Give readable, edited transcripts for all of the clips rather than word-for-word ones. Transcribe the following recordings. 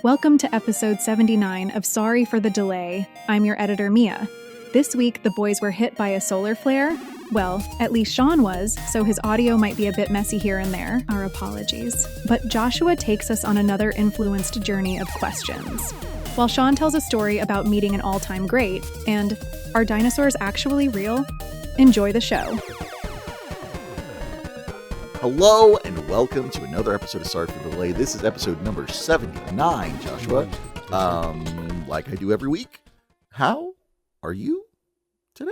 Welcome to episode 79 of Sorry for the Delay. I'm your editor, Mia. This week, the boys were hit by a solar flare. Well, at least Sean was, so his audio might be a bit messy here and there. Our apologies. But Joshua takes us on another influenced journey of questions. While Sean tells a story about meeting an all-time great, and are dinosaurs actually real? Enjoy the show. Hello and welcome to another episode of Sorry for the Delay. This is episode number 79, Joshua. Like I do every week. How are you today?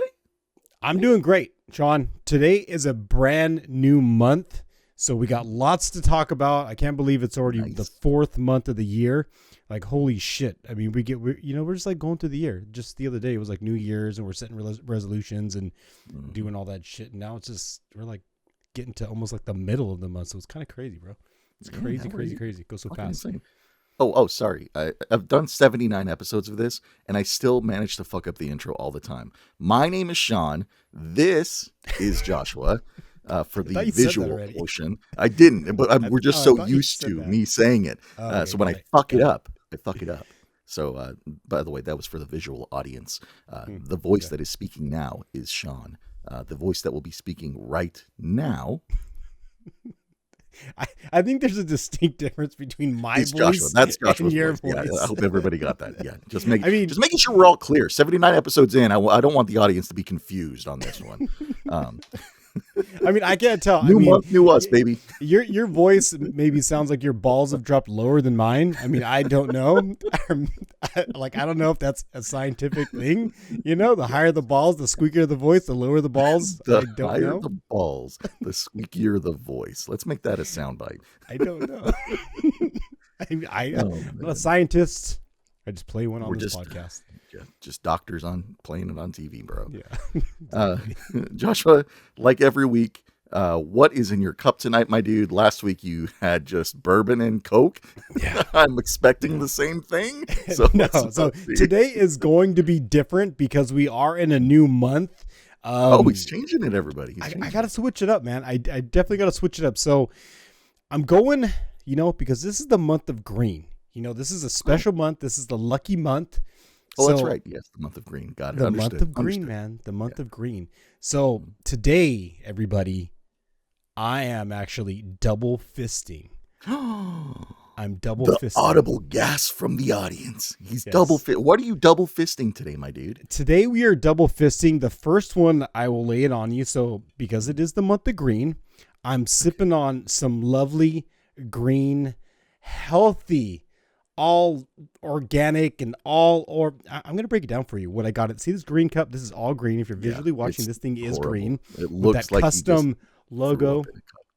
I'm doing great, Sean. Today is a brand new month, so we got lots to talk about. I can't believe it's already the fourth month of the year. Like, holy shit. I mean, we're just like going through the year. Just the other day, it was like New Year's and we're setting resolutions and doing all that shit. And now it's just, we're like getting to almost like the middle of the month. So it's kind of crazy, bro. It's crazy. It goes so fast. Insane. Sorry. I've done 79 episodes of this, and I still manage to fuck up the intro all the time. My name is Sean. This is Joshua for the visual portion. I didn't, but we're just so used to me saying it. So when I fuck it up, I fuck it up. So, by the way, that was for the visual audience. The voice that is speaking now is Sean. The voice that will be speaking right now. I think there's a distinct difference between my voice Joshua. That's Joshua's and your voice. voice. Yeah, I hope everybody got that. Yeah, just making sure we're all clear. 79 episodes in, I don't want the audience to be confused on this one. I mean, I can't tell. Month, new us, baby. Your voice maybe sounds like your balls have dropped lower than mine. I mean, I don't know. I don't know if that's a scientific thing. You know, the higher the balls, the squeakier the voice, the lower the balls. The higher the balls, the squeakier the voice. Let's make that a soundbite. I don't know. I'm not a scientist. I just play one on this podcast. Yeah, just doctors playing it on TV, bro. Yeah. Joshua, like every week, what is in your cup tonight, my dude? Last week you had just bourbon and Coke. Yeah. I'm expecting the same thing. So today is going to be different because we are in a new month. He's changing it, everybody. I got to switch it up, man. I definitely got to switch it up. So I'm going, because this is the month of green. This is a special month. This is the lucky month. Oh, that's right. Yes, the month of green. Got it. The month of green, man. The month of green. So today, everybody, I am actually double fisting. I'm double fisting. Audible gasp from the audience. He's double fist. What are you double fisting today, my dude? Today we are double fisting. The first one, I will lay it on you. So because it is the month of green, I'm sipping on some lovely green, healthy, all organic and I'm going to break it down for you. What I got it. See this green cup? This is all green. If you're visually watching, this thing is green. It looks with that like custom logo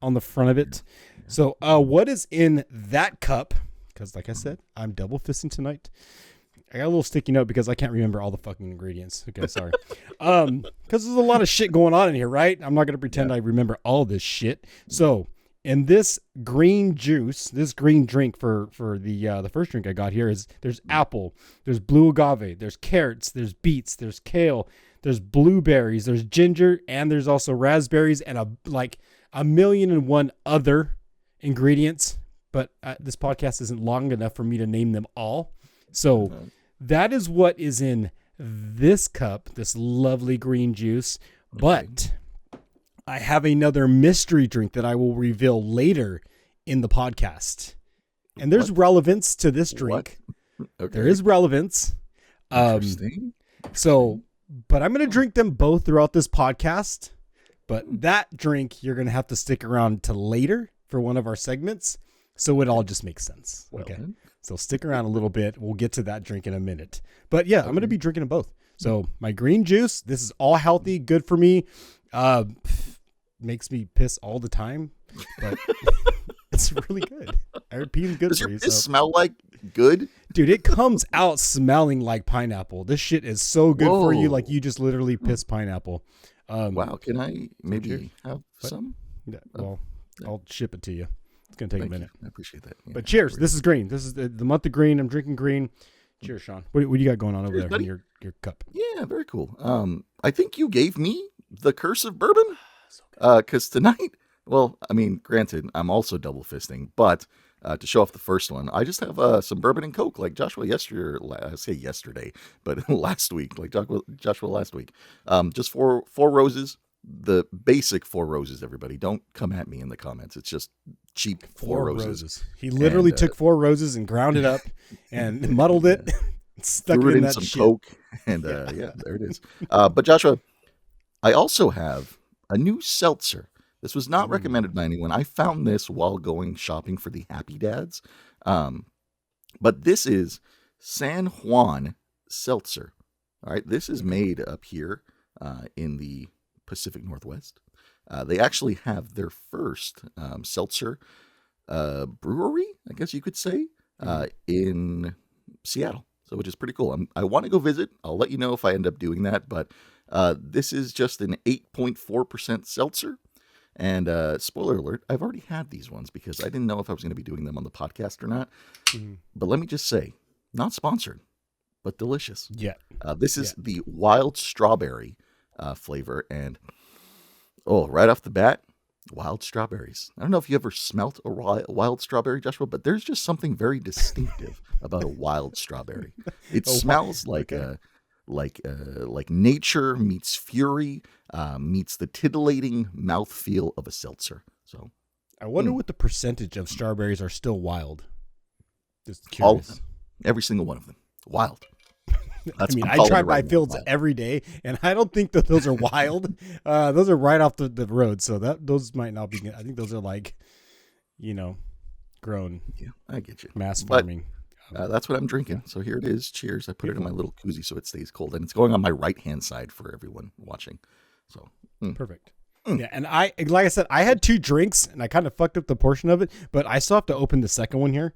on the front of it. Yeah. So what is in that cup? Because like I said, I'm double fisting tonight. I got a little sticky note because I can't remember all the fucking ingredients. Okay, sorry. Because there's a lot of shit going on in here, right? I'm not going to pretend I remember all this shit. So and this green juice, this green drink for the first drink I got here there's apple, there's blue agave, there's carrots, there's beets, there's kale, there's blueberries, there's ginger, and there's also raspberries and a million and one other ingredients. But this podcast isn't long enough for me to name them all. So that is what is in this cup, this lovely green juice. But I have another mystery drink that I will reveal later in the podcast. And there's relevance to this drink. Okay. There is relevance. Interesting. But I'm going to drink them both throughout this podcast. But that drink, you're going to have to stick around to later for one of our segments. So it all just makes sense. Okay. So stick around a little bit. We'll get to that drink in a minute. But yeah, I'm going to be drinking them both. So my green juice, this is all healthy, good for me. Makes me piss all the time, but it's really good. I heard pee's good for you. Does it smell like good? Dude, it comes out smelling like pineapple. This shit is so good for you. Like you just literally piss pineapple. Wow. Can I maybe have some? Yeah, well, I'll ship it to you. It's going to take a minute. I appreciate that. Yeah, but cheers. This is green. This is the month of green. I'm drinking green. Cheers, Sean. What do you got going on over there in your cup? Yeah, very cool. I think you gave me the curse of bourbon because tonight, well, I mean, granted, I'm also double fisting, but to show off the first one. I just have some bourbon and Coke, like Joshua yesterday, but last week, like Joshua last week. Just four roses, the basic 4 roses. Everybody, don't come at me in the comments. It's just cheap 4 roses. He literally took 4 roses and ground it up and muddled it, stuck it in that some shit. Coke, and yeah, there it is. But Joshua, I also have a new seltzer. This was not recommended by anyone. I found this while going shopping for the Happy Dads. But this is San Juan Seltzer. All right, this is made up here in the Pacific Northwest. They actually have their first seltzer brewery, I guess you could say, in Seattle. So, which is pretty cool. I want to go visit. I'll let you know if I end up doing that. But this is just an 8.4% seltzer. And spoiler alert, I've already had these ones because I didn't know if I was going to be doing them on the podcast or not. But let me just say, not sponsored, but delicious. Yeah. This is the wild strawberry flavor. And, right off the bat, wild strawberries. I don't know if you ever smelt a wild strawberry, Joshua, but there's just something very distinctive about a wild strawberry. It smells like nature meets fury, meets the titillating mouthfeel of a seltzer. So, I wonder what the percentage of strawberries are still wild. Just curious. All of them, every single one of them, wild. I drive by fields every day, and I don't think that those are wild. Those are right off the road, so those might not be good. I think those are grown. Yeah, I get you. Mass farming. That's what I'm drinking. So here it is. Cheers. I put it in my little koozie so it stays cold. And it's going on my right-hand side for everyone watching. So perfect. Yeah, and like I said, I had 2 drinks, and I kind of fucked up the portion of it, but I still have to open the second one here.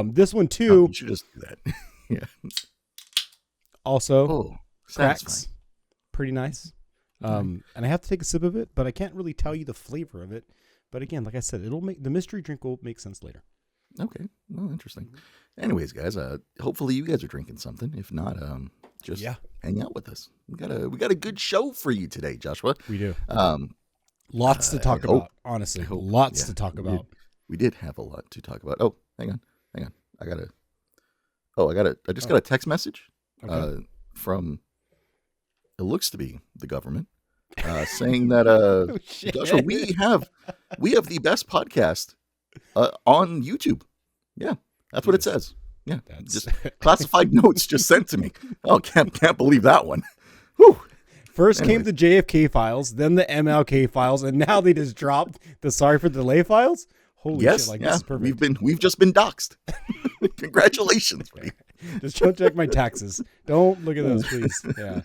This one, too. You should just do that. Yeah. Also, cracks. Satisfying. Pretty nice. And I have to take a sip of it, but I can't really tell you the flavor of it. But again, like I said, the mystery drink will make sense later. Okay. Well, interesting. Anyways, guys, hopefully you guys are drinking something. If not, just hang out with us. We got a good show for you today, Joshua. We do. Lots to talk about, honestly. Lots to talk about. We did have a lot to talk about. Oh, hang on. I just got a text message from, it looks to be the government, saying that Joshua, we have the best podcast on YouTube. Yeah, that's what it says. Yeah, just classified notes just sent to me. Oh, can't believe that one. Whew. First came the JFK files, then the MLK files, and now they just dropped the sorry for the delay files. Holy shit! This is perfect. We've just been doxxed. Congratulations. Just don't check my taxes. Don't look at those, please. Yeah,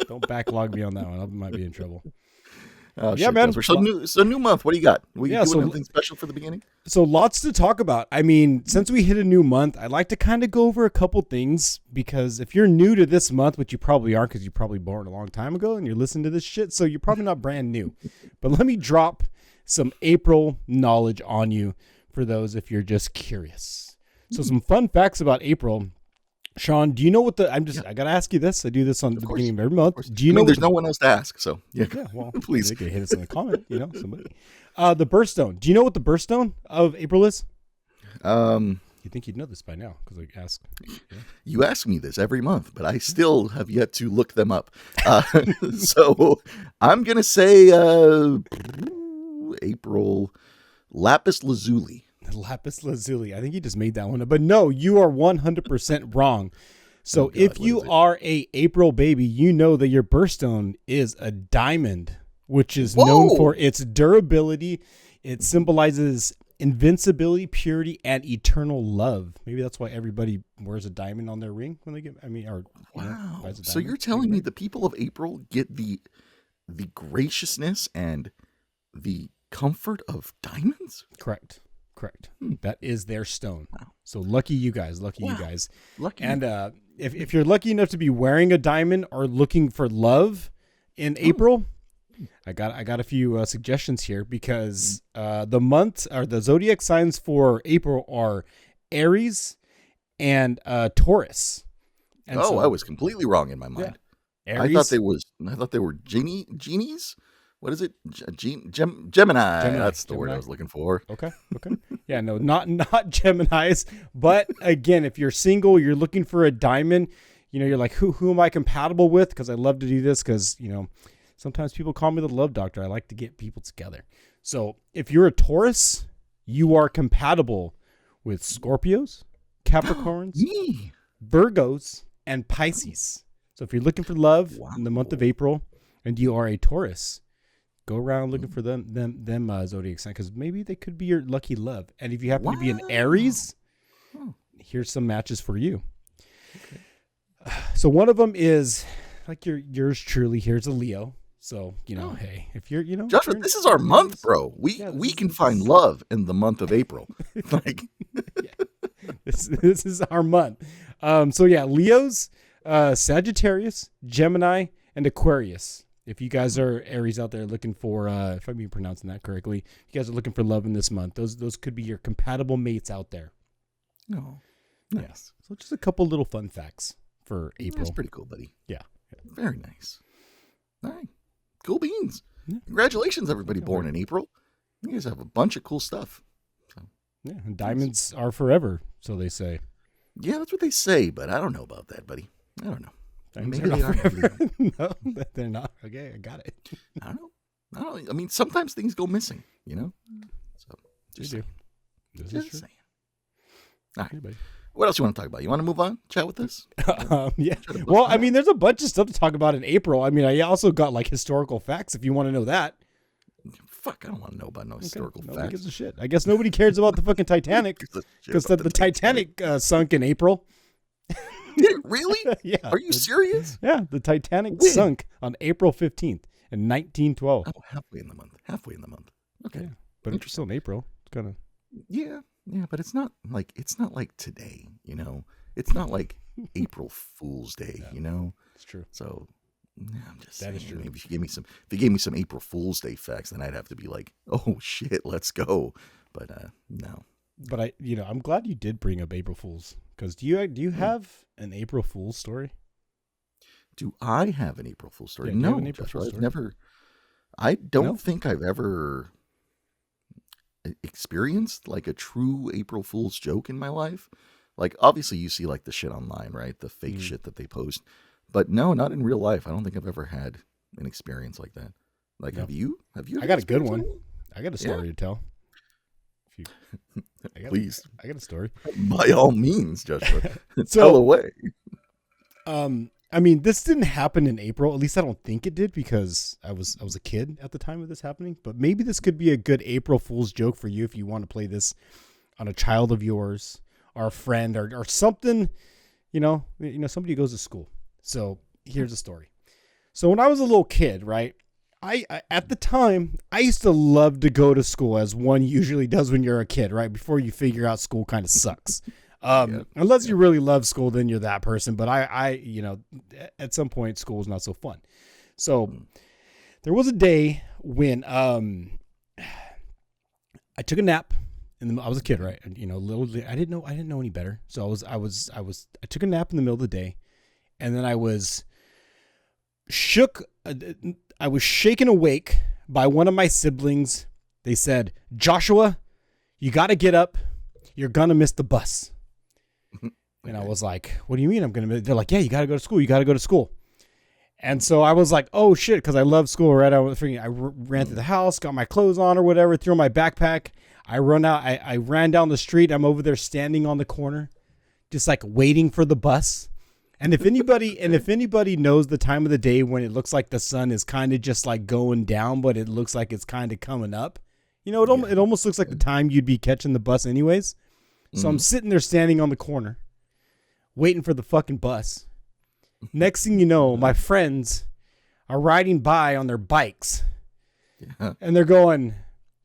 don't backlog me on that one. I might be in trouble. Oh, yeah, man. So new month. What do you got? We doing anything special for the beginning? So lots to talk about. I mean, since we hit a new month, I'd like to kind of go over a couple things because if you're new to this month, which you probably aren't because you probably born a long time ago and you're listening to this shit, so you're probably not brand new. But let me drop some April knowledge on you for those if you're just curious. So some fun facts about April. Sean, do you know what I gotta ask you this. I do this on the beginning of every month. Do you know? There's no one else to ask, so yeah. Well, please they can hit us in the comment. Somebody. The birthstone. Do you know what the birthstone of April is? You think you'd know this by now because I ask. Yeah. You ask me this every month, but I still have yet to look them up. So I'm gonna say April lapis lazuli. Lapis lazuli. I think you just made that one up. But no, you are 100% wrong. So if you are a April baby, you know that your birthstone is a diamond, which is known for its durability. It symbolizes invincibility, purity, and eternal love. Maybe that's why everybody wears a diamond on their ring when they get, wow. So you're telling me the people of April get the graciousness and the comfort of diamonds? Correct. That is their stone. Wow. So lucky you guys. Lucky. And if you're lucky enough to be wearing a diamond or looking for love in April, I got a few suggestions here because the month or the zodiac signs for April are Aries and Taurus. And I was completely wrong in my mind. Yeah. Aries, I thought they were genies. what is it? Gemini. That's the word Gemini? I was looking for. Okay. Yeah, no, not Geminis. But again, if you're single, you're looking for a diamond, you're like, who am I compatible with? Because I love to do this because, sometimes people call me the love doctor. I like to get people together. So if you're a Taurus, you are compatible with Scorpios, Capricorns, Virgos, and Pisces. So if you're looking for love in the month of April and you are a Taurus, go around looking for them zodiac sign, because maybe they could be your lucky love. And if you happen to be an Aries, here's some matches for you. Okay. So one of them is like yours truly. Here's a Leo. So, hey, if you're, Joshua, this is our month, bro. We can find love in the month of April. Like, this is our month. So yeah, Leos, Sagittarius, Gemini, and Aquarius. If you guys are Aries out there looking for, if I'm pronouncing that correctly, if you guys are looking for love in this month, those could be your compatible mates out there. Oh, nice. Yeah. So just a couple little fun facts for April. That's pretty cool, buddy. Yeah. Very nice. All right. Cool beans. Yeah. Congratulations, everybody born in April. You guys have a bunch of cool stuff. So, yeah, and diamonds are forever, so they say. Yeah, that's what they say, but I don't know about that, buddy. I don't know. Maybe they are forever. No, they're not. Okay, I got it. I don't know. I mean, sometimes things go missing, So, just saying. Just saying. All right. Hey, what else you want to talk about? You want to move on? Chat with us? Yeah. Well, I mean, there's a bunch of stuff to talk about in April. I mean, I also got like historical facts if you want to know that. Fuck, I don't want to know about no historical facts. Nobody gives a shit. I guess nobody cares about the fucking Titanic because the Titanic sunk in April. Really? Yeah. Are you serious? Yeah, the Titanic sunk on April 15th in 1912. Oh, halfway in the month. Okay. Yeah, but it's still in April. It's kind of. Yeah, but it's not like today, It's not like April Fool's Day, It's true. So I'm just saying, that is true. Maybe if you gave me some April Fool's Day facts, then I'd have to be like, oh shit, let's go. But no. But I'm glad you did bring up April Fools, because do you have an April Fool's story? Do I have an April Fool's story? Yeah, no, I don't think I've ever experienced like a true April Fool's joke in my life. Like, obviously you see like the shit online, right? The fake shit that they post. But no, not in real life. I don't think I've ever had an experience like that. Like, have you? I got a good one. I got a story to tell. Please. I got a story. By all means, Joshua. Tell away. I mean, this didn't happen in April. At least I don't think it did, because I was a kid at the time of this happening. But maybe this could be a good April Fool's joke for you if you want to play this on a child of yours or a friend or something. Somebody who goes to school. So here's the story. So when I was a little kid, right? I at the time, I used to love to go to school, as one usually does when you're a kid, right? Before you figure out school kind of sucks. Unless you really love school, then you're that person. But I at some point, school was not so fun. So there was a day when I took a nap. And I was a kid, right? And I didn't know any better. So I took a nap in the middle of the day, and then I was shook. I was shaken awake by one of my siblings. They said, "Joshua, you got to get up. You're going to miss the bus." And I was like, "What do you mean I'm going to miss?" They're like, "Yeah, you got to go to school. You got to go to school." And so I was like, "Oh shit," because I love school, right? I ran through the house, got my clothes on or whatever, threw my backpack. I ran down the street. I'm over there standing on the corner, just like waiting for the bus. And if anybody knows the time of the day when it looks like the sun is kind of just like going down, but it looks like it's kind of coming up, it almost looks like the time you'd be catching the bus anyways. So I'm sitting there standing on the corner, waiting for the fucking bus. Next thing you know, my friends are riding by on their bikes, and they're going,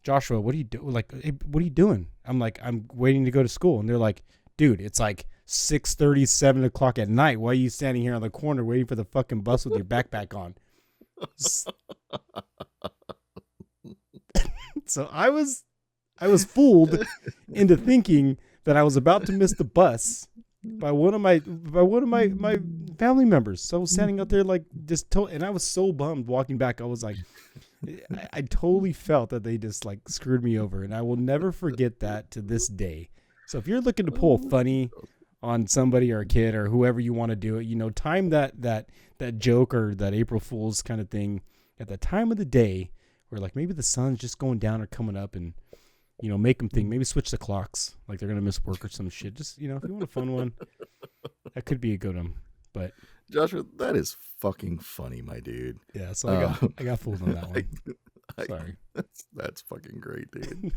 "Joshua, what are you doing? Like, hey, what are you doing?" I'm like, "I'm waiting to go to school." And they're like, "Dude, it's like 6:30, 7 o'clock at night. Why are you standing here on the corner waiting for the fucking bus with your backpack on?" So I was fooled into thinking that I was about to miss the bus by one of my family members. So I was standing out there like and I was so bummed walking back. I was like, I totally felt that they just like screwed me over, and I will never forget that to this day. So if you're looking to pull funny on somebody or a kid or whoever you want to do it, time that joke or that April Fool's kind of thing at the time of the day where like maybe the sun's just going down or coming up, and make them think, maybe switch the clocks like they're gonna miss work or some shit. Just if you want a fun one, that could be a good one. But Joshua, that is fucking funny, my dude. Yeah, so I got fooled on that one. Sorry. That's fucking great, dude.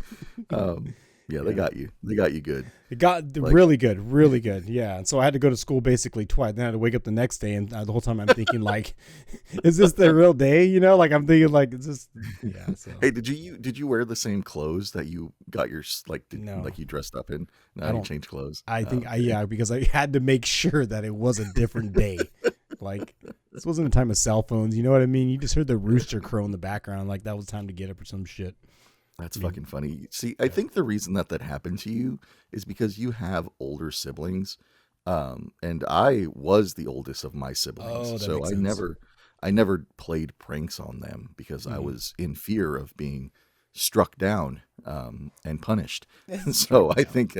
Yeah, they got you. They got you good. It got really good. Yeah, and so I had to go to school basically twice. Then I had to wake up the next day, and the whole time I'm thinking like, is this the real day? Like I'm thinking like, is this? Yeah. So. Hey, did you wear the same clothes that you got your No. like you dressed up in? No, you changed clothes. I think because I had to make sure that it was a different day. Like this wasn't a time of cell phones. You know what I mean? You just heard the rooster crow in the background, like that was time to get up or some shit. That's fucking funny. See, I think the reason that happened to you is because you have older siblings, and I was the oldest of my siblings, so I never played pranks on them because I was in fear of being struck down and punished. So I think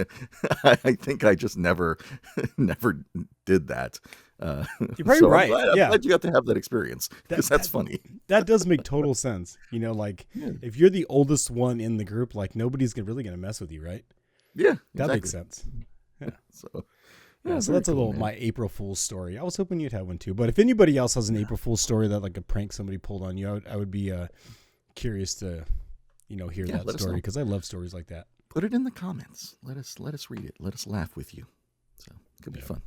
I just never did that. You're probably right. I'm glad you got to have that experience because that's funny. That does make total sense. If you're the oldest one in the group, like nobody's really gonna mess with you, right? Yeah, that makes sense. Yeah. So that's a little my April Fool's story. I was hoping you'd have one too. But if anybody else has an April Fool's story that like a prank somebody pulled on you, I would be curious to hear that story because I love stories like that. Put it in the comments. Let us read it. Let us laugh with you. So it could be fun.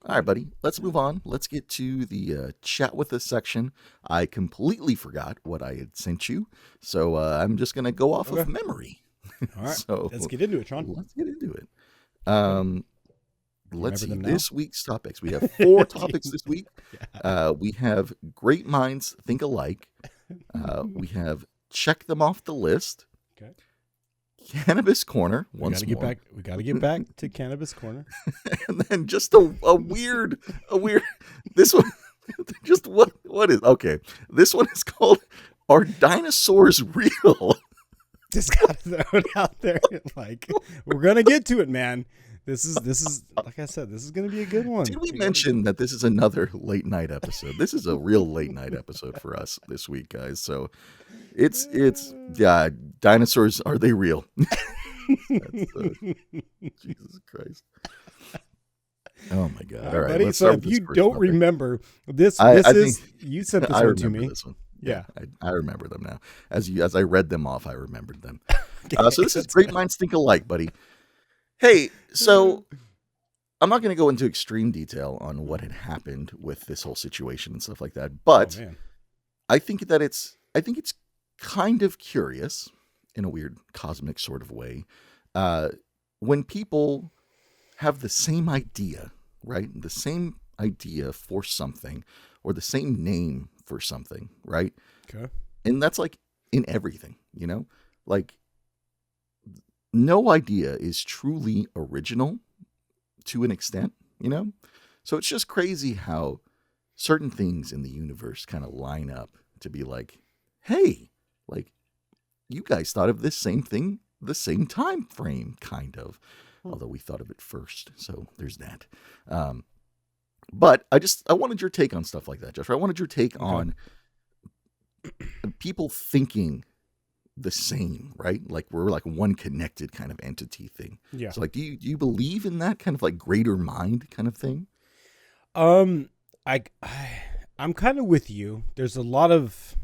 All right, buddy. Let's move on. Let's get to the chat with us section. I completely forgot what I had sent you, so I'm just gonna go off of memory. All right. So let's get into it, Sean. Let's get into it. Let's see. This week's topics. We have 4 topics this week. We have great minds think alike. We have check them off the list. Okay. Cannabis Corner. We got to get back to Cannabis Corner. And then just a weird. This one. Just what is okay? This one is called "Are Dinosaurs Real?" Just gotta throw it out there. Like we're gonna get to it, man. This is like I said, this is going to be a good one. Did we mention that this is another late night episode? This is a real late night episode for us this week, guys. So it's dinosaurs, are they real? Jesus Christ. Oh my God. All right. Buddy, so if you don't remember you sent this one to me. This one. Yeah. I remember them now. As I read them off, I remembered them. So this is Great Minds Think Alike, buddy. Hey, so I'm not going to go into extreme detail on what had happened with this whole situation and stuff like that, but I think it's kind of curious in a weird cosmic sort of way when people have the same idea, right? The same idea for something or the same name for something, right? Okay. And that's like in everything, like no idea is truly original to an extent, So it's just crazy how certain things in the universe kind of line up to be like, hey, like you guys thought of this same thing, the same time frame, kind of. Although we thought of it first. So there's that. But I wanted your take on stuff like that, Josh. I wanted your take on people thinking the same, right? Like we're like one connected kind of entity thing. Yeah. So like, do you believe in that kind of like greater mind kind of thing? I'm kind of with you. There's a lot of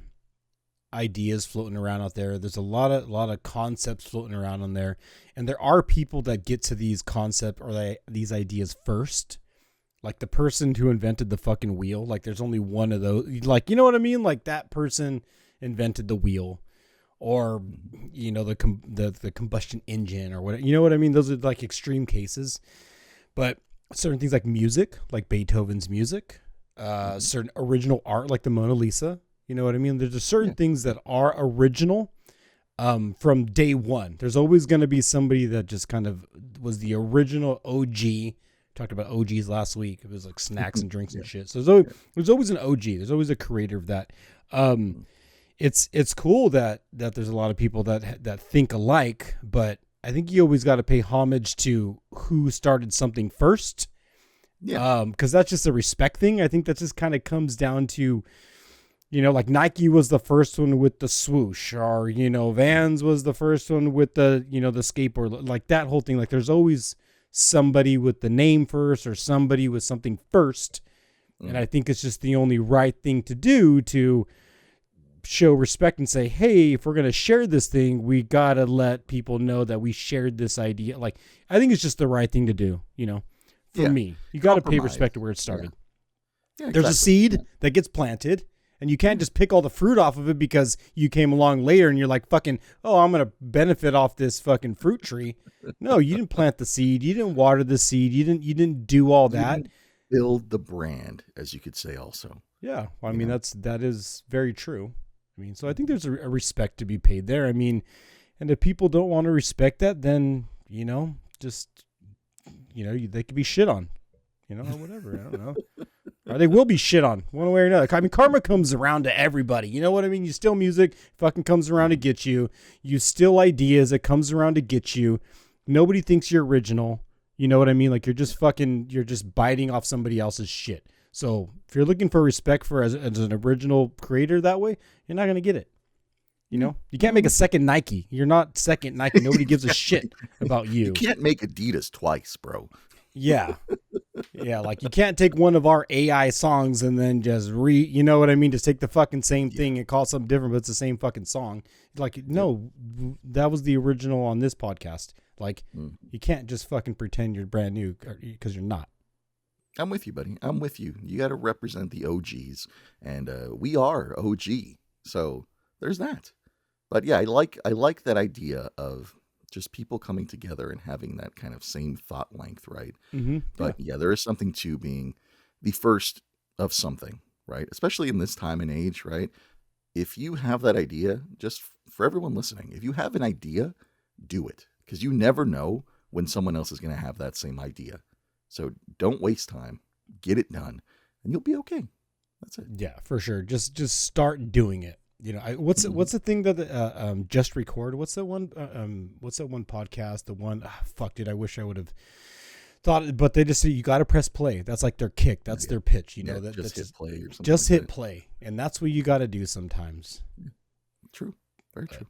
ideas floating around out there. There's a lot of concepts floating around on there, and there are people that get to these concepts or these ideas first. Like the person who invented the fucking wheel. Like there's only one of those. Like, you know what I mean? Like that person invented the wheel. Or, the combustion engine or whatever. You know what I mean? Those are like extreme cases. But certain things like music, like Beethoven's music, certain original art like the Mona Lisa. You know what I mean? There's just certain things that are original from day one. There's always going to be somebody that just kind of was the original OG. Talked about OGs last week. It was like snacks and drinks and shit. So there's always an OG. There's always a creator of that. it's cool that there's a lot of people that think alike, but I think you always got to pay homage to who started something first. Yeah. Because that's just a respect thing. I think that just kind of comes down to, like Nike was the first one with the swoosh, or, Vans was the first one with the, the skateboard, like that whole thing. Like there's always somebody with the name first or somebody with something first. And I think it's just the only right thing to do to show respect and say, hey, if we're going to share this thing, we got to let people know that we shared this idea. Like, I think it's just the right thing to do, for me. You got to pay respect to where it started. Yeah, There's a seed that gets planted, and you can't just pick all the fruit off of it because you came along later and you're like, fucking, oh, I'm going to benefit off this fucking fruit tree. No, you didn't plant the seed. You didn't water the seed. You didn't do all that. Build the brand, as you could say also. Yeah. Well, I mean, that is very true. I mean, so I think there's a respect to be paid there. I mean, and if people don't want to respect that, then, just, they could be shit on, or whatever. I don't know. Or they will be shit on one way or another. I mean, karma comes around to everybody. You know what I mean? You steal music, fucking comes around to get you. You steal ideas, it comes around to get you. Nobody thinks you're original. You know what I mean? Like you're just biting off somebody else's shit. So if you're looking for respect as an original creator that way, you're not going to get it. You can't make a second Nike. You're not second Nike. Nobody gives a shit about you. You can't make Adidas twice, bro. Yeah. Yeah. Like you can't take one of our AI songs and then just you know what I mean? Just take the fucking same thing and call it something different, but it's the same fucking song. Like, no, that was the original on this podcast. Like you can't just fucking pretend you're brand new because you're not. I'm with you, buddy. I'm with you. You got to represent the OGs, and we are OG. So there's that. But yeah, I like that idea of just people coming together and having that kind of same thought length, right? Mm-hmm. But yeah, there is something to being the first of something, right? Especially in this time and age, right? If you have that idea, just for everyone listening, if you have an idea, do it, because you never know when someone else is going to have that same idea. So don't waste time. Get it done, and you'll be okay. That's it. Yeah, for sure. Just start doing it. What's the thing that Just Record? What's that one? What's that one podcast? The one, fuck, dude. I wish I would have thought it, but they just say you got to press play. That's like their kick. That's their pitch. Just hit play or something. Just hit play, and that's what you got to do sometimes. True. Very true.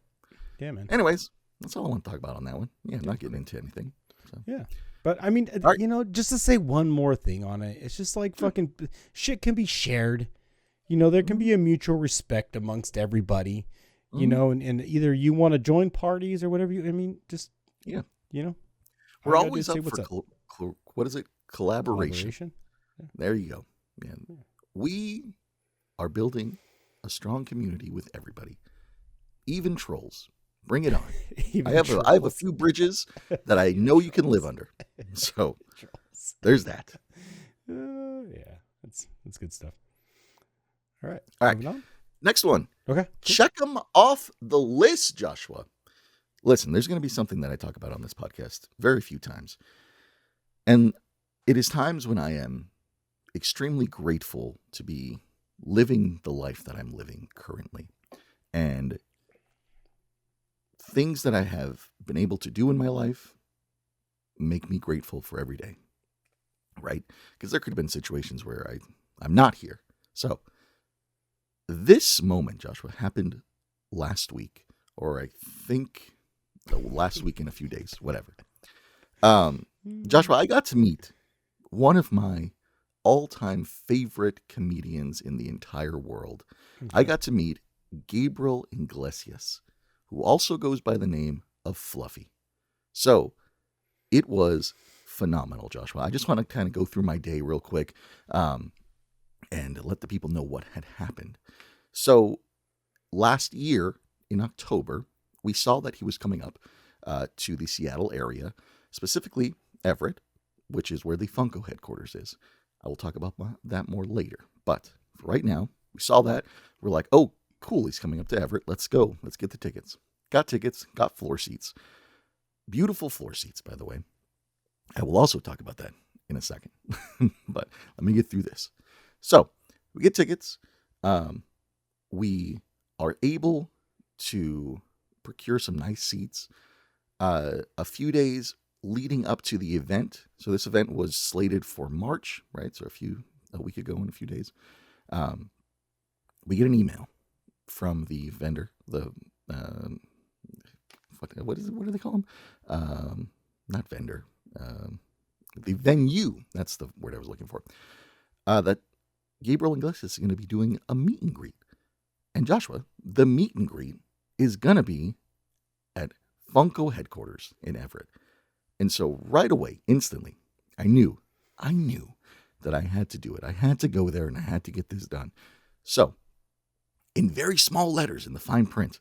Yeah, man. Anyways, that's all I want to talk about on that one. Yeah, not getting into anything. So. Yeah. But I mean, just to say one more thing on it, it's just like fucking shit can be shared. There can be a mutual respect amongst everybody, and either you want to join parties or whatever just, We're always up for, what is it? Collaboration. Yeah. There you go. Yeah. We are building a strong community with everybody, even trolls. Bring it on. I have a few bridges that I know you can live under. So there's that. Yeah, that's good stuff. All right. On. Next one. Okay. Cool. Check them off the list, Joshua. Listen, there's going to be something that I talk about on this podcast very few times. And it is times when I am extremely grateful to be living the life that I'm living currently. And things that I have been able to do in my life make me grateful for every day, right? Because there could have been situations where I'm not here. So this moment, Joshua, happened last week, or I think last week in a few days, whatever. Joshua, I got to meet one of my all-time favorite comedians in the entire world. Okay. I got to meet Gabriel Iglesias, who also goes by the name of Fluffy. So it was phenomenal, Joshua. I just want to kind of go through my day real quick and let the people know what had happened. So last year in October, we saw that he was coming up to the Seattle area, specifically Everett, which is where the Funko headquarters is. I will talk about that more later. But for right now, we saw that. We're like, oh, cool, he's coming up to Everett. Let's go. Let's get the tickets. Got tickets, got floor seats. Beautiful floor seats, by the way. I will also talk about that in a second. But let me get through this. So we get tickets. We are able to procure some nice seats a few days leading up to the event. So this event was slated for March, right? So a week ago in a few days, we get an email from the vendor, the what do they call them? Not vendor, the venue. That's the word I was looking for. That Gabriel Iglesias is going to be doing a meet and greet. And Joshua, the meet and greet is going to be at Funko headquarters in Everett. And so right away, instantly, I knew that I had to do it. I had to go there and I had to get this done. So in very small letters in the fine print,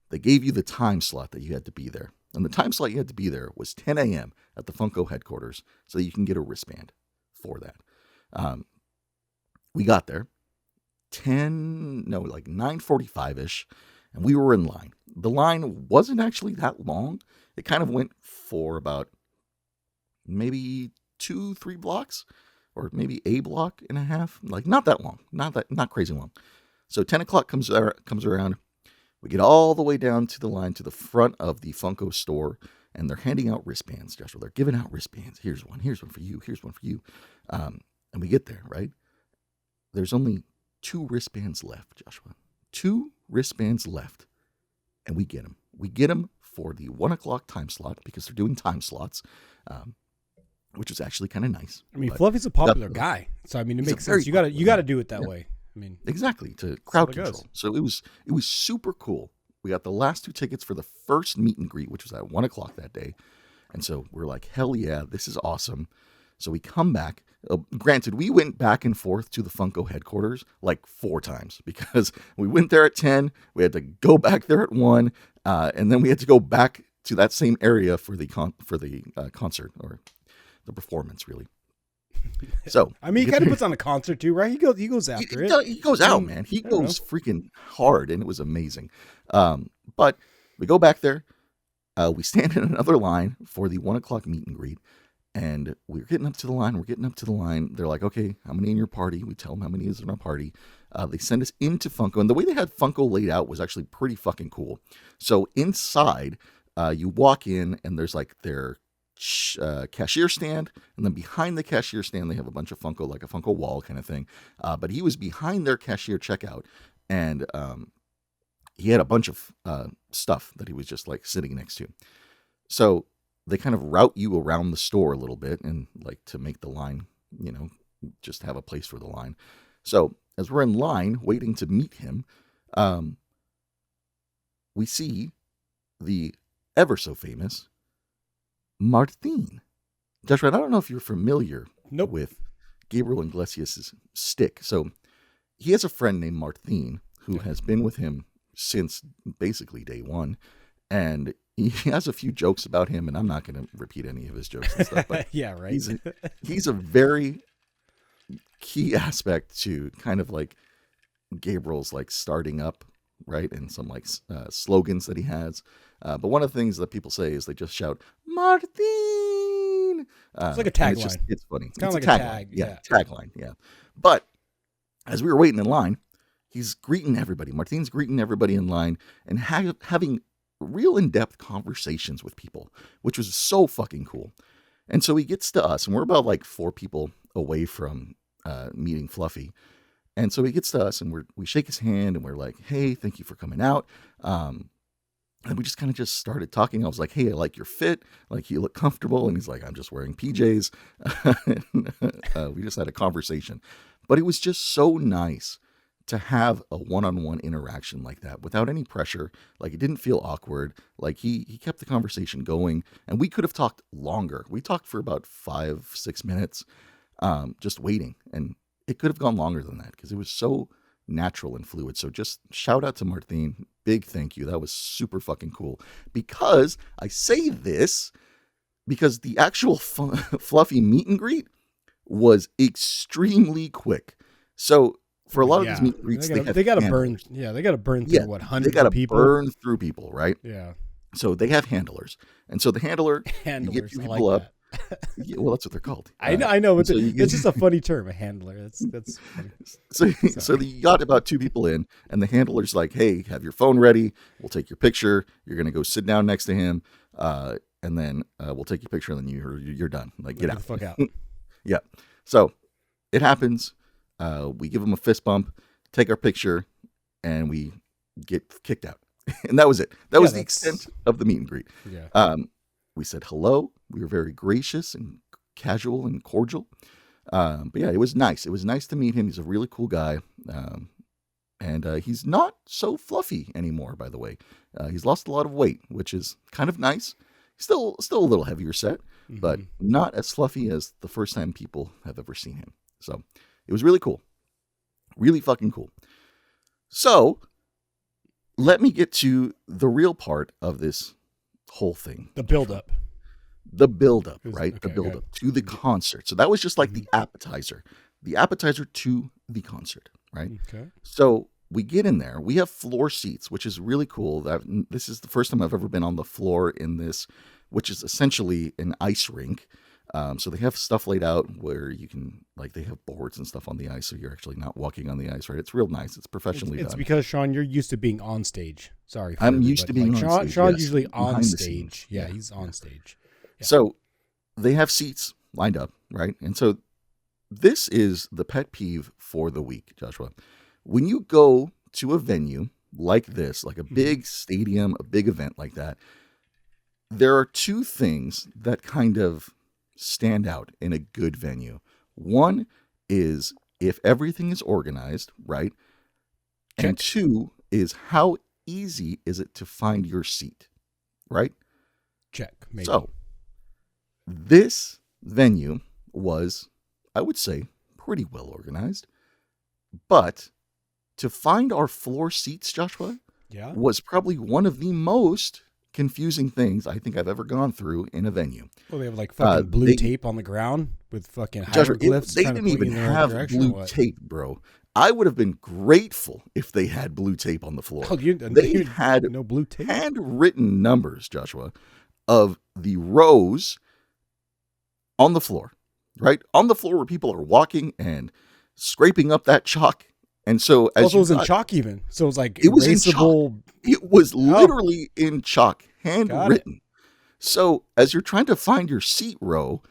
they gave you the time slot that you had to be there. And the time slot you had to be there was 10 a.m. at the Funko headquarters so that you can get a wristband for that. We got there 9:45-ish, and we were in line. The line wasn't actually that long. It kind of went for about maybe 2-3 blocks, or maybe a block and a half. Like not that long, not crazy long. So 10 o'clock comes around. We get all the way down to the line to the front of the Funko store, and they're handing out wristbands, Joshua. They're giving out wristbands. Here's one for you. Here's one for you. And we get there, right? There's only 2 wristbands left, Joshua. 2 wristbands left. And we get them. We get them for the 1 o'clock time slot because they're doing time slots, which is actually kind of nice. I mean, Fluffy's a popular guy. So, I mean, it makes sense. You got to do it that way. I mean, exactly, to crowd control. So it was super cool. We got the last 2 tickets for the first meet and greet, which was at 1 o'clock that day. And so we're like, hell yeah, this is awesome. So we come back. Granted, we went back and forth to the Funko headquarters like 4 times because we went there at 10. We had to go back there at 1. And then we had to go back to that same area for the concert, or the performance, really. So I mean, he kind of puts on a concert too, right? He goes after it. He goes out, man. He goes freaking hard, and it was amazing. But we go back there. We stand in another line for the 1 o'clock meet and greet, and we're getting up to the line. They're like, okay, how many in your party? We tell them how many is in our party. They send us into Funko, and the way they had Funko laid out was actually pretty fucking cool. So inside, you walk in, and there's like their cashier stand, and then behind the cashier stand they have a bunch of Funko, like a Funko wall kind of thing, but he was behind their cashier checkout, and he had a bunch of stuff that he was just like sitting next to. So they kind of route you around the store a little bit, and like to make the line, just have a place for the line. So as we're in line waiting to meet him, we see the ever so famous Martin. Joshua, I don't know if you're familiar with Gabriel Iglesias' stick. So he has a friend named Martin who has been with him since basically day one. And he has a few jokes about him, and I'm not going to repeat any of his jokes and stuff. But yeah, right. He's a very key aspect to kind of like Gabriel's like starting up, right? And some like slogans that he has. But one of the things that people say is they just shout, Martin! It's like a tagline. It's funny. It's kind of like a tag. Yeah, tagline, yeah. But as we were waiting in line, he's greeting everybody. Martin's greeting everybody in line and having real in-depth conversations with people, which was so fucking cool. And so he gets to us, and we're about like 4 people away from meeting Fluffy. And so he gets to us, and we shake his hand, and we're like, hey, thank you for coming out. And we just kind of just started talking. I was like, hey, I like your fit. Like, you look comfortable. And he's like, I'm just wearing PJs. We just had a conversation. But it was just so nice to have a one-on-one interaction like that without any pressure. Like, it didn't feel awkward. Like, he kept the conversation going. And we could have talked longer. We talked for about 5-6 minutes just waiting. And it could have gone longer than that because it was so natural and fluid. So just shout out to Martin. Big thank you. That was super fucking cool. Because I say this because the actual Fluffy meet and greet was extremely quick. So for a lot of these meet and greets, they got to burn. Yeah, they got to burn through what, hundreds of people? They got to burn through people, right? Yeah. So they have handlers, and so the handler gets people up. Yeah, well, that's what they're called. I know, but so it's just a funny term, a handler. That's funny. So you got about 2 people in, and the handler's like, "Hey, have your phone ready. We'll take your picture. You're gonna go sit down next to him, and then we'll take your picture, and then you're done. Like, get out. Get the fuck out." Yeah. So it happens. We give him a fist bump, take our picture, and we get kicked out. And that was it. That was the extent of the meet and greet. Yeah. We said hello. We were very gracious and casual and cordial. But yeah, it was nice. It was nice to meet him. He's a really cool guy. And he's not so fluffy anymore, by the way. He's lost a lot of weight, which is kind of nice. Still a little heavier set, but not as fluffy as the first time people have ever seen him. So it was really cool. Really fucking cool. So let me get to the real part of this whole thing. The build-up. Right? The build-up to the concert. So that was just like the appetizer to the concert, right? Okay. So we get in there. We have floor seats, which is really cool. This is the first time I've ever been on the floor in this, which is essentially an ice rink. So they have stuff laid out where you can, like, they have boards and stuff on the ice, so you're actually not walking on the ice, right? It's real nice. It's professionally done. It's because, Sean, you're used to being on stage. Sorry. I'm used to being on stage. Sean's yes. usually on Behind the stage. scenes. Yeah, he's on stage. Yeah. So they have seats lined up, right? And so this is the pet peeve for the week, Joshua. When you go to a venue like this, like a big stadium, a big event like that, there are 2 things that kind of stand out in a good venue. One is if everything is organized, right? Check. And 2 is how easy is it to find your seat, right? Check. Maybe. So this venue was, I would say, pretty well organized, but to find our floor seats, Joshua, was probably one of the most confusing things I think I've ever gone through in a venue. Well, they have like fucking blue tape on the ground with fucking hieroglyphs. They didn't even have blue tape, bro. I would have been grateful if they had blue tape on the floor. Oh, they had no blue tape? Handwritten numbers, Joshua, of the rows on the floor, right? On the floor where people are walking and scraping up that chalk. And so as it was in chalk even. So it was like it was erasable. in chalk. It was literally in chalk, handwritten. So as you're trying to find your seat row,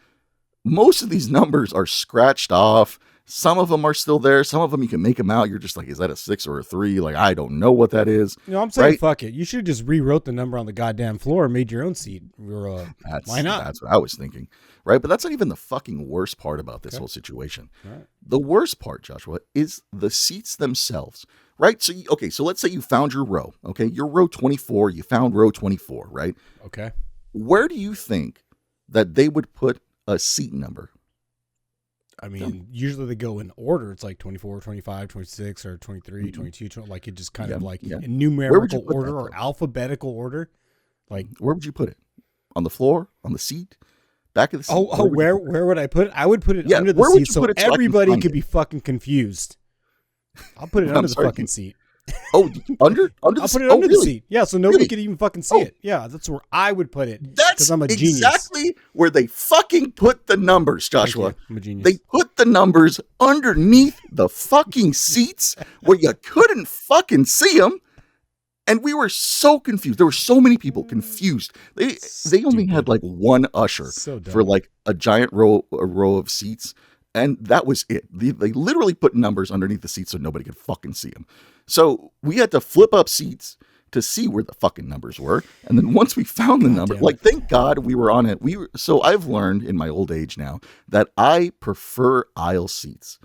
most of these numbers are scratched off. Some of them are still there. Some of them you can make them out. You're just like, is that a 6 or a 3? Like, I don't know what that is. I'm saying, fuck it. You should have just rewrote the number on the goddamn floor and made your own seat. Why not? That's what I was thinking. Right. But that's not even the fucking worst part about this whole situation. Right. The worst part, Joshua, is the seats themselves. Right. So, so let's say you found your row. Okay. You're row 24. You found row 24. Right. Okay. Where do you think that they would put a seat number? I mean, usually they go in order. It's like 24, 25, 26, or 23, 22, 20, like it just kind of like in numerical order or alphabetical order. Like, where would you put it? On the floor? On the seat? Back of the seat? Where would I put it? I would put it under the seat so everybody could be fucking confused. I'll put it under the fucking seat. Oh, under I'll put it under the seat. Yeah, so nobody could even fucking see it. Yeah, that's where I would put it. That's I'm a genius. Exactly where they fucking put the numbers, Joshua. I'm a genius. They put the numbers underneath the fucking seats where you couldn't fucking see them. And we were so confused. There were so many people confused. They only had like one usher for like a giant row of seats. And that was it. They literally put numbers underneath the seats so nobody could fucking see them. So we had to flip up seats to see where the fucking numbers were. And then once we found the number, like, thank God we were on it. So I've learned in my old age now that I prefer aisle seats.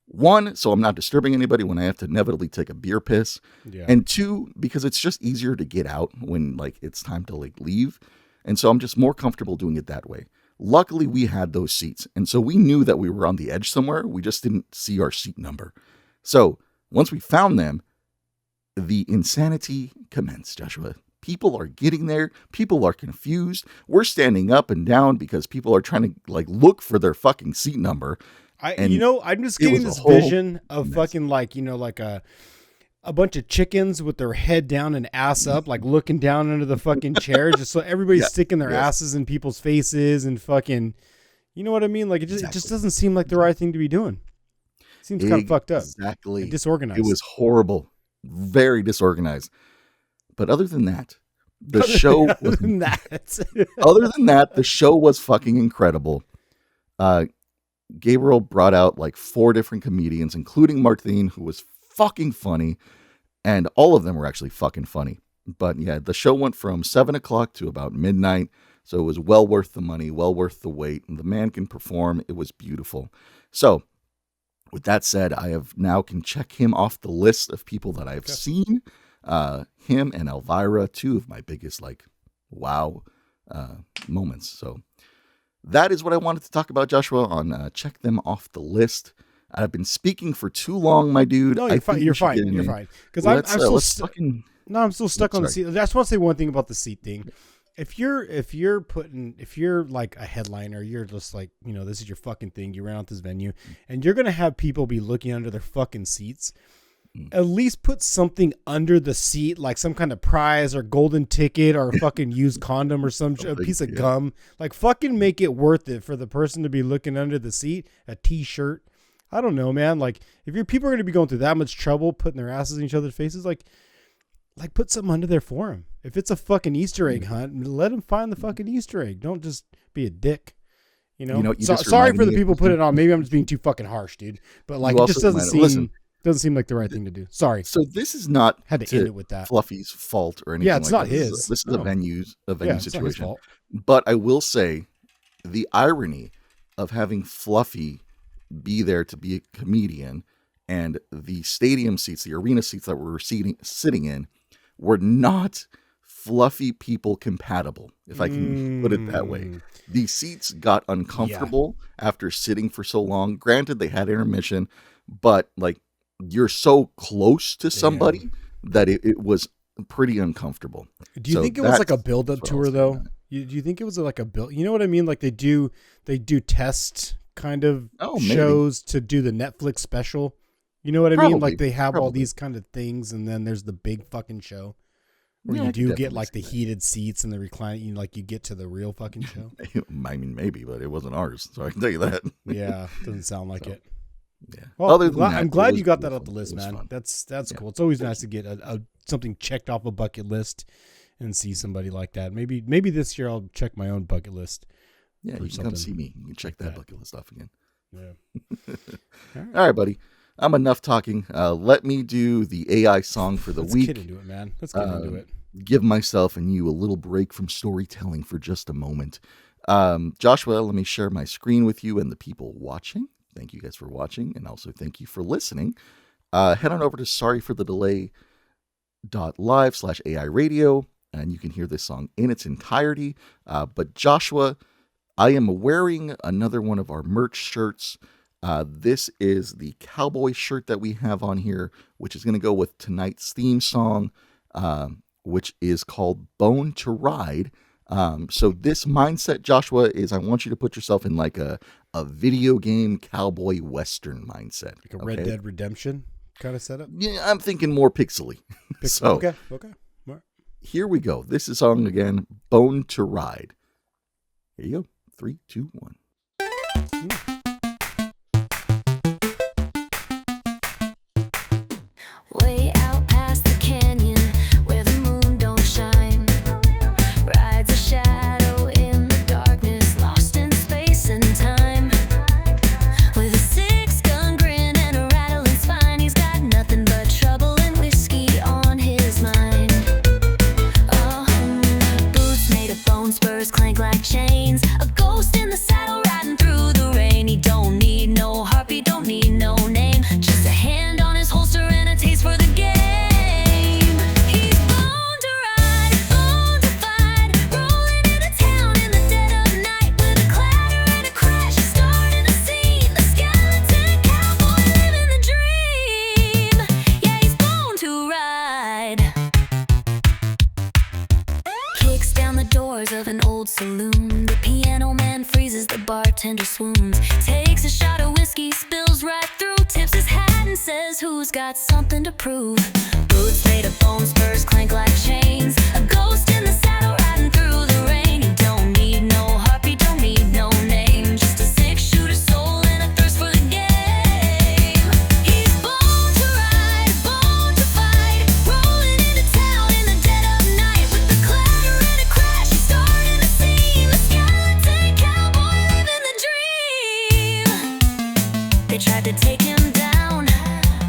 1, so I'm not disturbing anybody when I have to inevitably take a beer piss. Yeah. And 2, because it's just easier to get out when like it's time to like leave. And so I'm just more comfortable doing it that way. Luckily, we had those seats. And so we knew that we were on the edge somewhere. We just didn't see our seat number. So once we found them, the insanity commenced, Joshua. People are getting there. People are confused. We're standing up and down because people are trying to like look for their fucking seat number. I'm just getting this vision of fucking like, like a a bunch of chickens with their head down and ass up, like looking down under the fucking chair, just so everybody's sticking their asses in people's faces and fucking, you know what I mean? Like it just doesn't seem like the right thing to be doing. It seems kind of fucked up. Exactly. And disorganized. It was horrible. Very disorganized. But other than that, the show was fucking incredible. Gabriel brought out like 4 different comedians, including Martine, who was fucking funny, and all of them were actually fucking funny. But yeah, the show went from 7 o'clock to about midnight, so it was well worth the money, well worth the wait, and the man can perform. It was beautiful. So with that said, I have now can check him off the list of people that I've seen. Him and Elvira, 2 of my biggest like wow moments. So that is what I wanted to talk about, Joshua, on check them off the list. I've been speaking for too long, my dude. No, you're fine. You're fine. Because I'm still I'm still stuck on the seat. I just want to say one thing about the seat thing. If you're like a headliner, you're just like, you know, this is your fucking thing. You ran out this venue, and you're gonna have people be looking under their fucking seats. At least put something under the seat, like some kind of prize or golden ticket or a fucking used condom or a piece of gum. Like fucking make it worth it for the person to be looking under the seat. A t-shirt. I don't know, man. Like if your people are going to be going through that much trouble putting their asses in each other's faces, like put something under there for them. If it's a fucking Easter egg hunt, let them find the fucking Easter egg. Don't just be a dick. You know sorry for the people putting it on. Maybe I'm just being too fucking harsh, dude. But like it just doesn't seem like the right thing to do. Sorry. So this is not had to end it with that. Fluffy's fault or anything. Yeah, it's like not that. his. This is a venue situation. Fault. But I will say the irony of having Fluffy be there to be a comedian and the stadium seats, the arena seats that we were sitting in were not Fluffy people compatible, if I can put it that way. The seats got uncomfortable after sitting for so long. Granted, they had intermission, but like you're so close to somebody that it was pretty uncomfortable. Do you think it was like a build-up tour though? Do you think it was like a build? You know what I mean? Like they do test kind of shows to do the Netflix special. You know what I mean? Like they have all these kind of things, and then there's the big fucking show where you do get like the heated seats and the reclining. Like you get to the real fucking show. I mean, maybe, but it wasn't ours, so I can tell you that. Yeah, doesn't sound like it. Yeah. Well, I'm glad you got that off the list, man. Fun. That's cool. It's always nice to get something checked off a bucket list and see somebody like that. Maybe this year I'll check my own bucket list. Yeah, you can come see me. You can check that bucket list off again. Yeah. All right, buddy. I'm enough talking. Let me do the AI song for the week. Let's get into it, man. Let's get into it. Give myself and you a little break from storytelling for just a moment. Joshua, let me share my screen with you and the people watching. Thank you guys for watching, and also thank you for listening. Head on over to sorryforthedelay.live/AI radio, and you can hear this song in its entirety. But Joshua, I am wearing another one of our merch shirts. This is the cowboy shirt that we have on here, which is going to go with tonight's theme song, which is called Bone to Ride. So this mindset, Joshua, is I want you to put yourself in like a video game cowboy western mindset. Like a Red Dead Redemption kind of setup? Yeah, I'm thinking more pixely. So okay. Here we go. This is song again, Bone to Ride. Here you go. 3, 2, 1. Way out past the canyon where the moon don't shine, rides a shadow in the darkness, lost in space and time. With a 6-gun grin and a rattling spine, he's got nothing but trouble and whiskey on his mind. Boots made of bone, spurs clank like chains, a ghost in the saddle riding through the rain. He don't need no harpy, don't need no name, just a hand on his holster and a taste for the game. He's born to ride, born to fight, rolling into town in the dead of night with a clatter and a crash, starting a scene. The skeleton cowboy living the dream. Yeah, he's born to ride. Kicks down the doors of an old saloon. The piano man freezes, the bartender swoons. Takes a shot of whiskey, spills right through, tips his hat and says, who's got something to prove? take him down.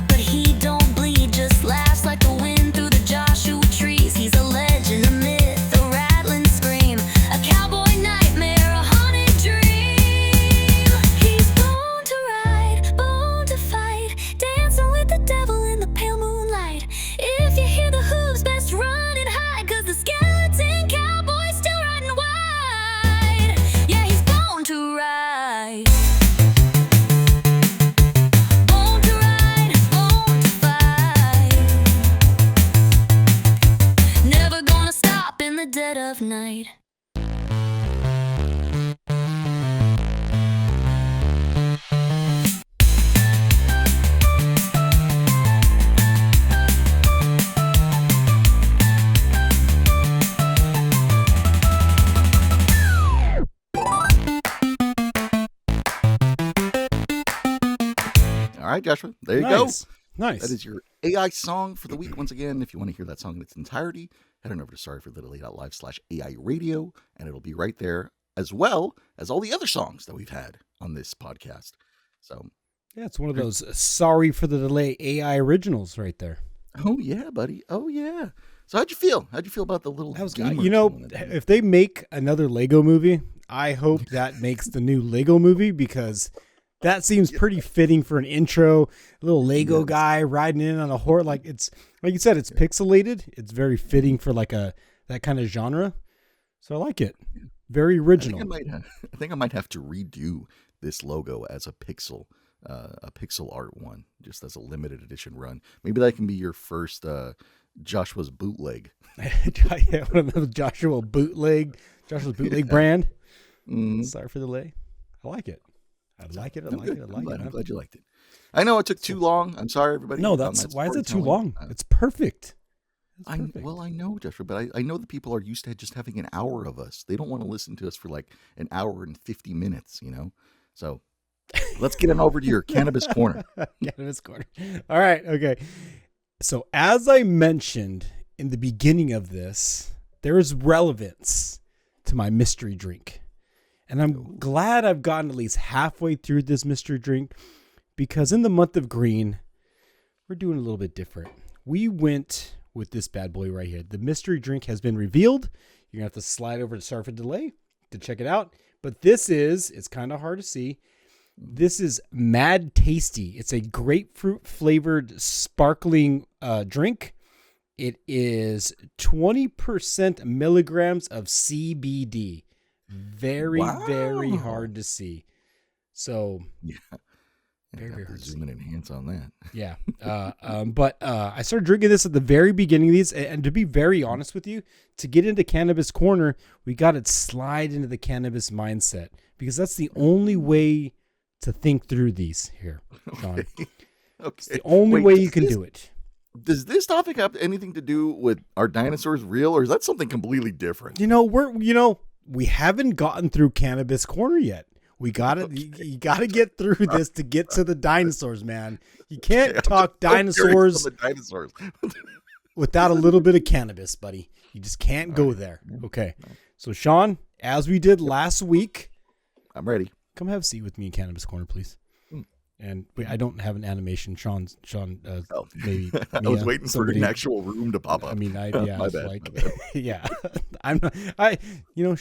But he don't bleed, just laughs like the wind through the Joshua trees. He's a legend, a myth, a rattling scream, a cowboy nightmare, a haunted dream. He's born to ride, born to fight, dancing with the devil in the pale moonlight. If you hear the hooves, best run and hide, 'cause the skeleton cowboy's still riding wide. Yeah, he's born to ride. Born to ride, born to fight. Never gonna stop in the dead of night. All right, Joshua, there you Nice. go. Nice. That is your AI song for the week. Once again, if you want to hear that song in its entirety, head on over to sorryforthelay.live/AI radio, and it'll be right there, as well as all the other songs that we've had on this podcast. So, Yeah, it's one of those sorry for the delay AI originals right there. oh yeah, buddy. Oh yeah. So how'd you feel? How'd you feel about the little That was, gamer you know, song that they did? if they make another Lego movie, I hope that makes the new Lego movie, because that seems pretty fitting for an intro. A little Lego guy riding in on a horse, like it's like you said, it's pixelated. It's very fitting for like that kind of genre. So I like it. Very original. I think I might have to redo this logo as a pixel art one, just as a limited edition run. Maybe that can be your first Joshua's bootleg. Yeah, one of those Joshua's bootleg brand. Mm. Sorry for the delay. I like it. I like it. I I'm like good. it. I I'm like glad, it. I'm glad you liked it. I know it took too long. I'm sorry, everybody. No, on that why is it too storytelling. long? It's perfect. It's I perfect. know, Joshua, but I know that people are used to just having an hour of us. They don't want to listen to us for like an hour and 50 minutes, you know? So let's get on over to your cannabis corner. Cannabis corner. All right. Okay. So as I mentioned in the beginning of this, there is relevance to my mystery drink. And I'm glad I've gotten at least halfway through this mystery drink, because in the month of green, we're doing a little bit different. We went with this bad boy right here. The mystery drink has been revealed. You're going to have to slide over to Sorry for Delay to check it out. But it's kind of hard to see. This is Mad Tasty. It's a grapefruit flavored sparkling drink. It is 20% milligrams of CBD. Very, very hard to see. So, Yeah. Very, very hard to zoom in and enhance on that. yeah. But I started drinking this at the very beginning of these. And to be very honest with you, to get into Cannabis Corner, we got to slide into the cannabis mindset, because that's the only way to think through these here, Sean. Okay. It's the only way you can do it. Does this topic have anything to do with are dinosaurs real, or is that something completely different? We haven't gotten through Cannabis Corner yet. We gotta, you gotta get through this to get to the dinosaurs, man. You can't talk dinosaurs The dinosaurs. without a little bit of cannabis, buddy. You just can't go there. Okay. So, Sean, as we did last week, I'm ready. come have a seat with me in Cannabis Corner, please. And I don't have an animation. Sean, maybe. I was Mia, waiting for somebody- an actual room to pop up. I mean, My was bad, like, my bad. yeah, I'm not,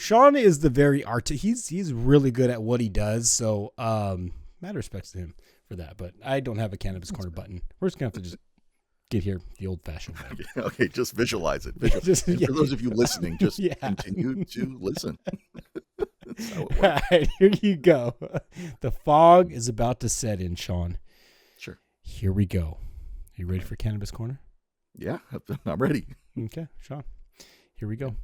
Sean is the very he's really good at what he does. So, mad respects to him for that, but I don't have a Cannabis Corner button. We're just going to have to just get here the old fashioned way. Okay, just visualize it. And for those of you listening, just continue to listen. That's how it works. All right, here you go. The fog is about to set in, Sean. Sure. Here we go. Are you ready for Cannabis Corner? Yeah, I'm ready. Okay, Sean. Here we go.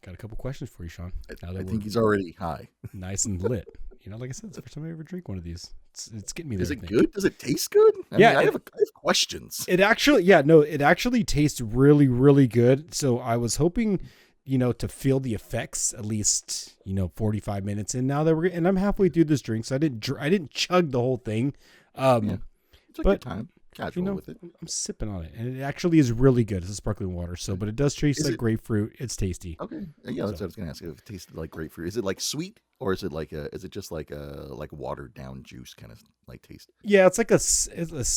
Got a couple questions for you, Sean. Now that I we're think he's already high. nice and lit. Like I said, it's the first time I ever drink one of these. It's getting me there. Is I it think. good? Does it taste good? I have questions. It actually tastes really, really good. So I was hoping, to feel the effects at least, 45 minutes in now and I'm halfway through this drink. So I didn't chug the whole thing. It's a good time. Casual with it. I'm sipping on it, and it actually is really good. It's a sparkling water, but it does taste like grapefruit. It's tasty. Okay. Yeah, that's what I was going to ask. If it tasted like grapefruit. Is it like sweet Or is it just like a watered down juice kind of like taste? Yeah, it's like a seltzer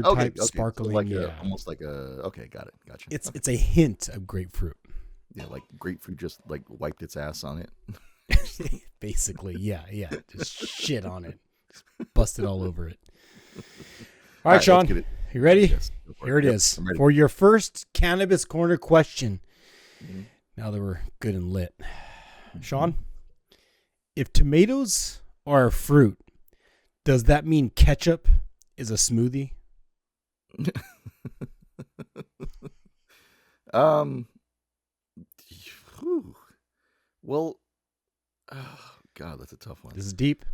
type So sparkling. like Yeah, almost like a okay, got it, gotcha. it's a hint of grapefruit. Yeah, like grapefruit just like wiped its ass on it. Basically, yeah, just shit on it, just busted all over it. All right, Sean, you ready? Yes, Here it is for your first Cannabis Corner question. Mm-hmm. Now that we're good and lit, Sean, if tomatoes are a fruit, does that mean ketchup is a smoothie? Well, oh, God, that's a tough one. This is deep.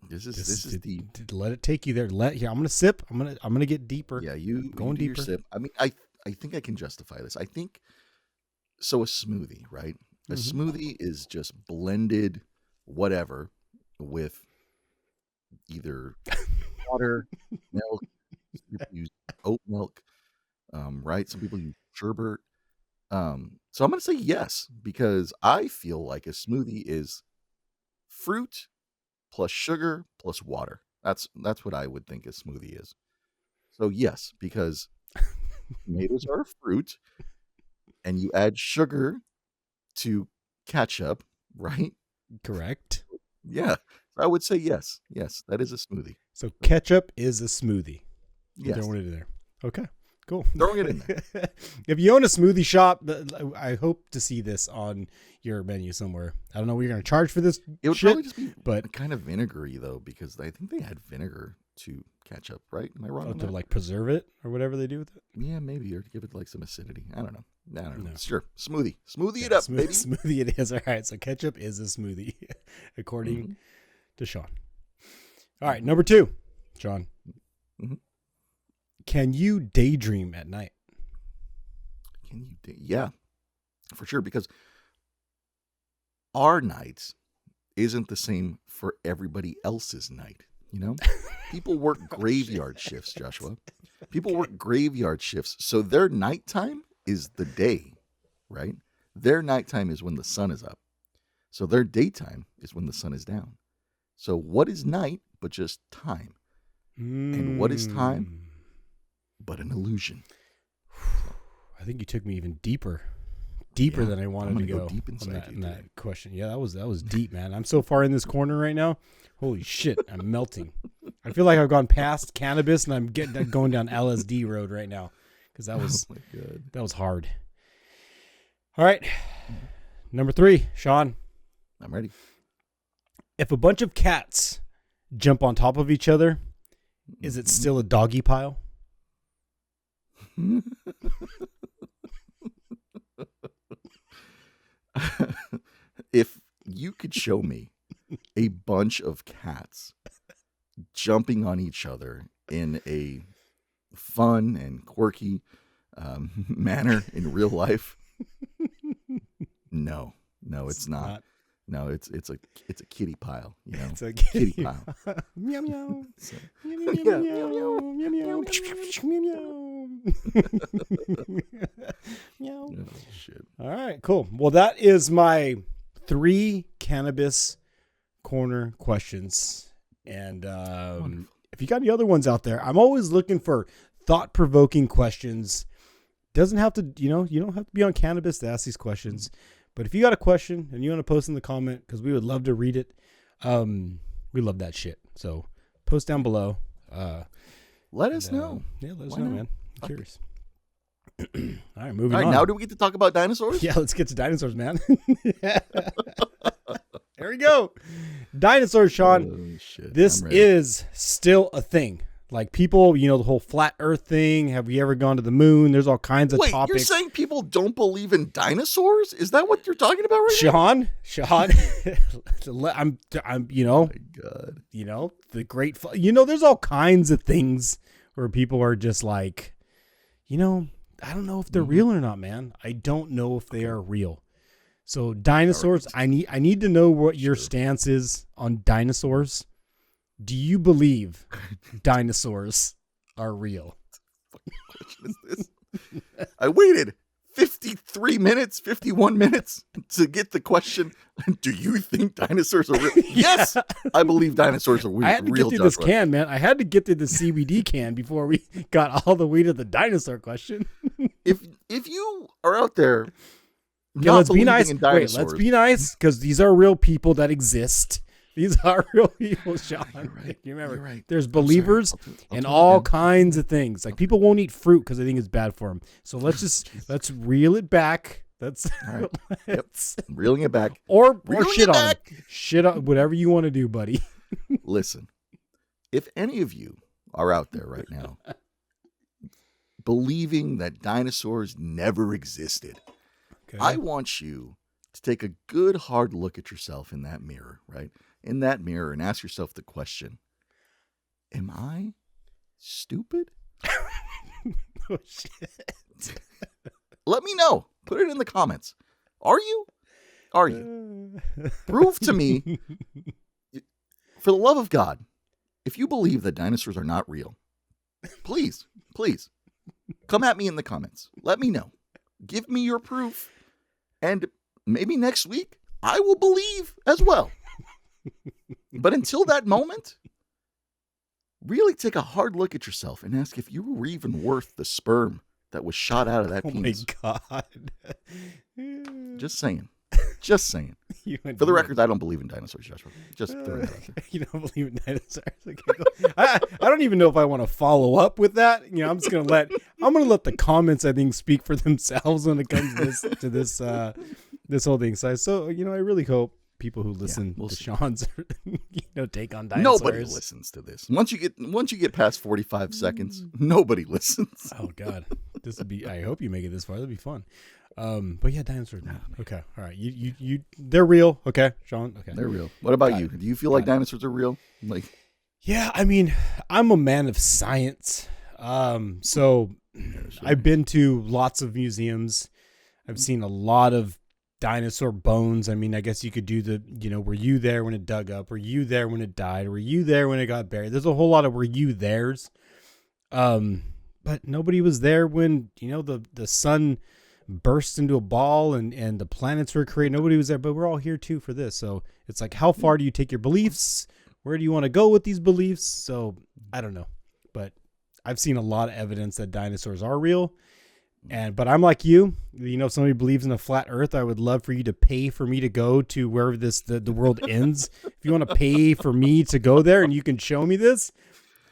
This is deep. Let it take you there. Here, I'm gonna sip. I'm gonna get deeper. Yeah, you going do deeper. Your sip. I mean, I think I can justify this. I think so. A smoothie, right? A smoothie is just blended whatever with either water, milk. Some people use oat milk, right? Some people use sherbet. So I'm going to say yes, because I feel like a smoothie is fruit plus sugar plus water. That's what I would think a smoothie is. So yes, because tomatoes are a fruit, and you add sugar to ketchup, right? Correct. Yeah, I would say yes. Yes, that is a smoothie. So ketchup is a smoothie. Yes. Throwing it in there. Okay, cool. Throwing it in there. If you own a smoothie shop, I hope to see this on your menu somewhere. I don't know what you're going to charge for this. It would shit, probably just be but kind of vinegary, though, because I think they add vinegar to ketchup, right? Am I wrong? On to that? like preserve it or whatever they do with it. Yeah, maybe, or to give it like some acidity. I don't know. No. Sure, smoothie it up, baby. Smoothie it is. All right, so ketchup is a smoothie, according to Sean. All right, number 2, Sean. Mm-hmm. Can you daydream at night? Yeah, for sure, because our nights isn't the same for everybody else's night. You know, people work graveyard shifts, Joshua. People work graveyard shifts, so their nighttime is the day, right? Their nighttime is when the sun is up. So their daytime is when the sun is down. So what is night but just time? And what is time but an illusion? I think you took me even deeper than I wanted to go deep inside in that question. Yeah, that was deep, man. I'm so far in this corner right now. Holy shit, I'm melting. I feel like I've gone past Cannabis and I'm going down LSD road right now because that was hard. All right, number 3, Sean. I'm ready. If a bunch of cats jump on top of each other, is it still a doggy pile? If you could show me a bunch of cats jumping on each other in a fun and quirky manner in real life, no, it's not. No, it's a kitty pile. You know, It's a kitty pile. Meow meow. So, Meow meow meow meow meow meow. oh, shit. All right, cool. Well, that is my 3 Cannabis Corner questions. And if you got any other ones out there, I'm always looking for thought-provoking questions. Doesn't have to, you don't have to be on Cannabis to ask these questions. But if you got a question and you want to post in the comment, because we would love to read it, we love that shit. So post down below. Let us know. Yeah, let us Why know, not? man. I'm curious. All right, moving All right, on. now do we get to talk about dinosaurs? Yeah, let's get to dinosaurs, man. There we go. Dinosaurs, Sean. Oh, shit. This I'm ready. is still a thing. Like people, the whole flat earth thing. Have we ever gone to the moon? There's all kinds of Wait, topics. you're saying people don't believe in dinosaurs? Is that what you're talking about right now? Sean, I'm, Oh my God. the great, there's all kinds of things where people are just like, I don't know if they're real or not, man. I don't know if they are real. So dinosaurs, I need to know what your stance is on dinosaurs. Do you believe dinosaurs are real? What question is this? I waited 53 minutes, 51 minutes to get the question, do you think dinosaurs are real? Yes, I believe dinosaurs are real. I had to get through this can, man. I had to get through the CBD can before we got all the way to the dinosaur question. If you are out there, okay, let's be nice. Wait, let's be nice because these are real people that exist. These are real people, Sean. Right. You remember, Right. There's believers in all kinds of things. Like people won't eat fruit because they think it's bad for them. So let's reel it back. That's right. Reeling it back. Or Reeling shit it on back. them. Shit on whatever you want to do, buddy. Listen, if any of you are out there right now believing that dinosaurs never existed, Okay. I want you to take a good hard look at yourself in that mirror, right? In that mirror, and ask yourself the question, am I stupid? Oh, shit. Let me know. Put it in the comments. Are you? Are you? Prove to me, for the love of God, if you believe that dinosaurs are not real, please come at me in the comments. Let me know. Give me your proof. And maybe next week, I will believe as well. But until that moment, really take a hard look at yourself and ask if you were even worth the sperm that was shot out of that penis. Oh my God. Just saying. Just saying. For the record, I don't believe in dinosaurs, Joshua. Just throwing that out there. You don't believe in dinosaurs? Okay, cool. I don't even know if I want to follow up with that. I'm just gonna let the comments, I think, speak for themselves when it comes to this whole thing. So I really hope people who listen to Sean's take on dinosaurs. Nobody listens to this. Once you get past 45 seconds, nobody listens. Oh God, this would be. I hope you make it this far. That'd be fun. But yeah, dinosaurs. Okay, all right. You they're real. Okay, Sean. Okay, they're real. What about you? Do you feel like dinosaurs are real? Like, yeah. I mean, I'm a man of science. So I've been to lots of museums. I've seen a lot of dinosaur bones. I mean, I guess you could do were you there when it dug up? Were you there when it died? Were you there when it got buried? There's a whole lot of were you there's. But nobody was there when, the sun burst into a ball and the planets were created. Nobody was there, but we're all here too for this. So it's like, how far do you take your beliefs? Where do you want to go with these beliefs? So I don't know, but I've seen a lot of evidence that dinosaurs are real. But I'm like you, if somebody believes in a flat earth, I would love for you to pay for me to go to wherever the world ends. If you want to pay for me to go there and you can show me this,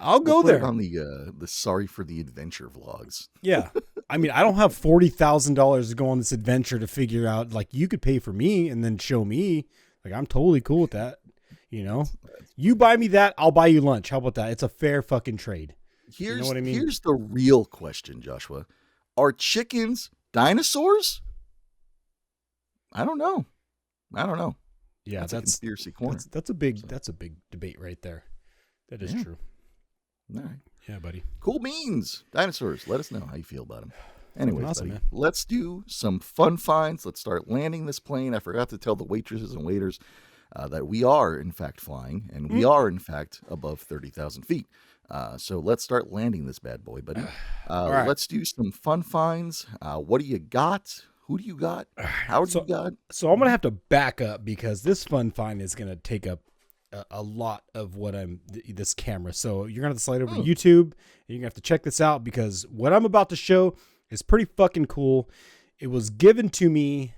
I'll go put there. It on the Sorry for the Adventure vlogs. Yeah. I mean, I don't have $40,000 to go on this adventure to figure out, like, you could pay for me and then show me. Like, I'm totally cool with that. You buy me that, I'll buy you lunch. How about that? It's a fair fucking trade. You know what I mean? Here's the real question, Joshua. Are chickens dinosaurs? I don't know. Yeah, that's a conspiracy corner. That's a big debate right there. That is true. All right. Yeah, buddy. Cool beans. Dinosaurs. Let us know how you feel about them. Anyways, awesome, buddy, man. let's do some fun finds. Let's start landing this plane. I forgot to tell the waitresses and waiters that we are, in fact, flying, and we are, in fact, above 30,000 feet. So let's start landing this bad boy, buddy. Right. Let's do some fun finds. What do you got? Who do you got? How do you got? So I'm going to have to back up because this fun find is going to take up a lot of what this camera. So you're going to have to slide over to YouTube and you're going to have to check this out because what I'm about to show is pretty fucking cool. It was given to me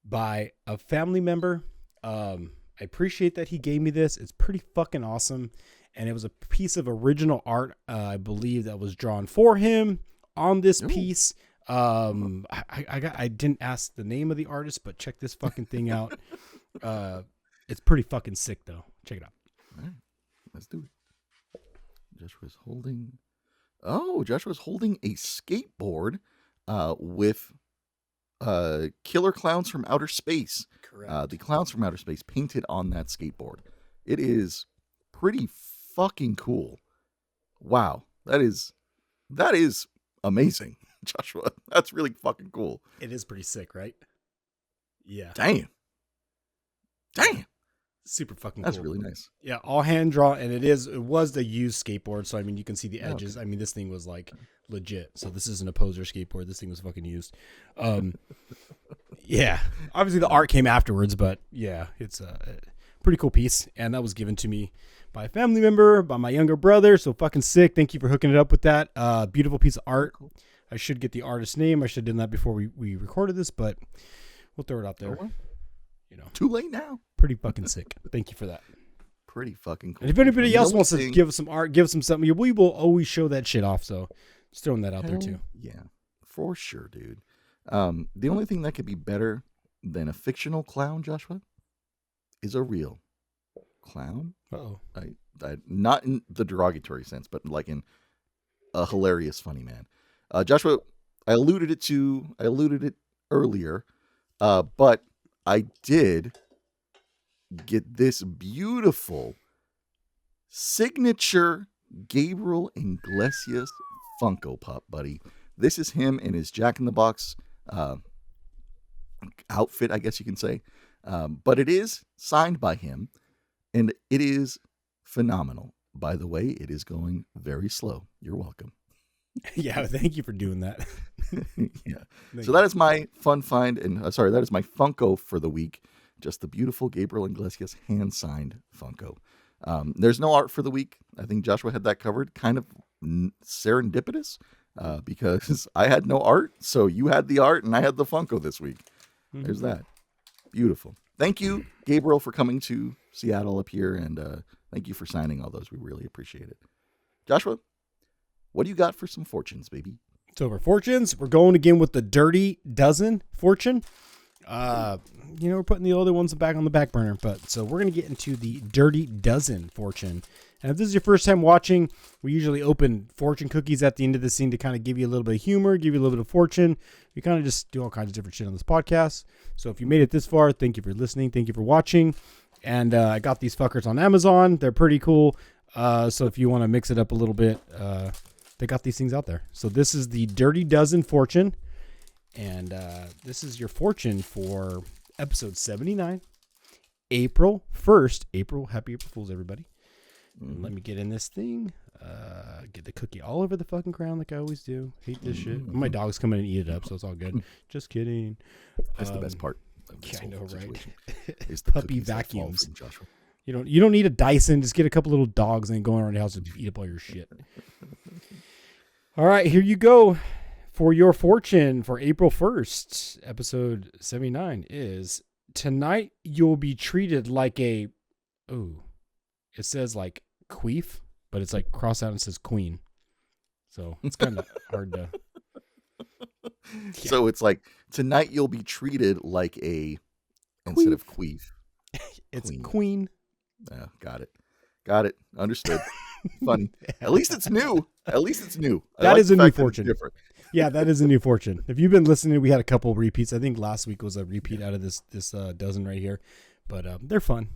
by a family member. I appreciate that he gave me this. It's pretty fucking awesome. And it was a piece of original art, I believe, that was drawn for him on this piece. I didn't ask the name of the artist, but check this fucking thing out. It's pretty fucking sick, though. Check it out. All right, let's do it. Joshua's holding a skateboard with killer clowns from outer space. Correct. The clowns from outer space painted on that skateboard. It is pretty fucking cool. Wow, that is amazing, Joshua. That's really fucking cool. It is pretty sick, right? Yeah. Damn. Super fucking That's cool. really nice. Yeah, all hand drawn, and it was the used skateboard, so I mean you can see the edges. Okay. I mean this thing was like legit. So this isn't a poser skateboard. This thing was fucking used. Yeah, obviously the art came afterwards, but yeah, it's a pretty cool piece, and that was given to me by a family member, by my younger brother. So fucking sick. Thank you for hooking it up with that. Beautiful piece of art. I should get the artist's name. I should have done that before we recorded this, but we'll throw it out there. You know, too late now. Pretty fucking sick. Thank you for that. Pretty fucking cool. And if anybody else wants to give us some art, give us some something, we will always show that shit off. So just throwing that out there too. Yeah, for sure, dude. The only thing that could be better than a fictional clown, Joshua, is a real clown. Uh-oh. Not in the derogatory sense, but like in a hilarious, funny man. Joshua, I alluded it earlier, but I did get this beautiful signature Gabriel Iglesias Funko Pop, buddy. This is him in his Jack in the Box outfit, I guess you can say. But it is signed by him, and it is phenomenal. By the way, it is going very slow. You're welcome. Yeah, thank you for doing that. Yeah. So that is my fun find, and that is my Funko for the week. Just the beautiful Gabriel Iglesias hand-signed Funko. There's no art for the week. I think Joshua had that covered. Kind of serendipitous, because I had no art, so you had the art, and I had the Funko this week. Mm-hmm. There's that. Beautiful. Thank you, Gabriel, for coming to Seattle up here, and thank you for signing all those. We really appreciate it. Joshua, what do you got for some fortunes, baby? So for fortunes, we're going again with the Dirty Dozen fortune. We're putting the other ones back on the back burner, but so we're going to get into the Dirty Dozen fortune. And if this is your first time watching, we usually open fortune cookies at the end of the scene to kind of give you a little bit of humor, give you a little bit of fortune. We kind of just do all kinds of different shit on this podcast. So if you made it this far, thank you for listening. Thank you for watching. And I got these fuckers on Amazon. They're pretty cool. So if you want to mix it up a little bit, they got these things out there. So this is the Dirty Dozen fortune. And this is your fortune for episode 79, April 1st. Happy April Fools, everybody. Let me get in this thing. Get the cookie all over the fucking ground like I always do. Hate this shit. My dog's coming and eat it up, so it's all good. Just kidding. That's the best part. Yeah, I know, right? Is puppy vacuums. You don't need a Dyson. Just get a couple little dogs and go around the house and eat up all your shit. All right, here you go. For your fortune for April 1st, episode 79 is, tonight you'll be treated like a, it says like queef, but it's like cross out and says queen. So it's kind of hard to. Yeah. So it's like, tonight you'll be treated like a, instead of queef. It's queen. Got it. Understood. Funny. At least it's new. That is a new fortune. Different. Yeah, that is a new fortune. If you've been listening, we had a couple repeats. I think last week was a repeat out of this dozen right here. But they're fun.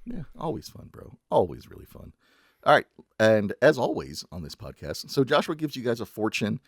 Yeah, always fun, bro. Always really fun. All right. And as always on this podcast, so Joshua gives you guys a fortune.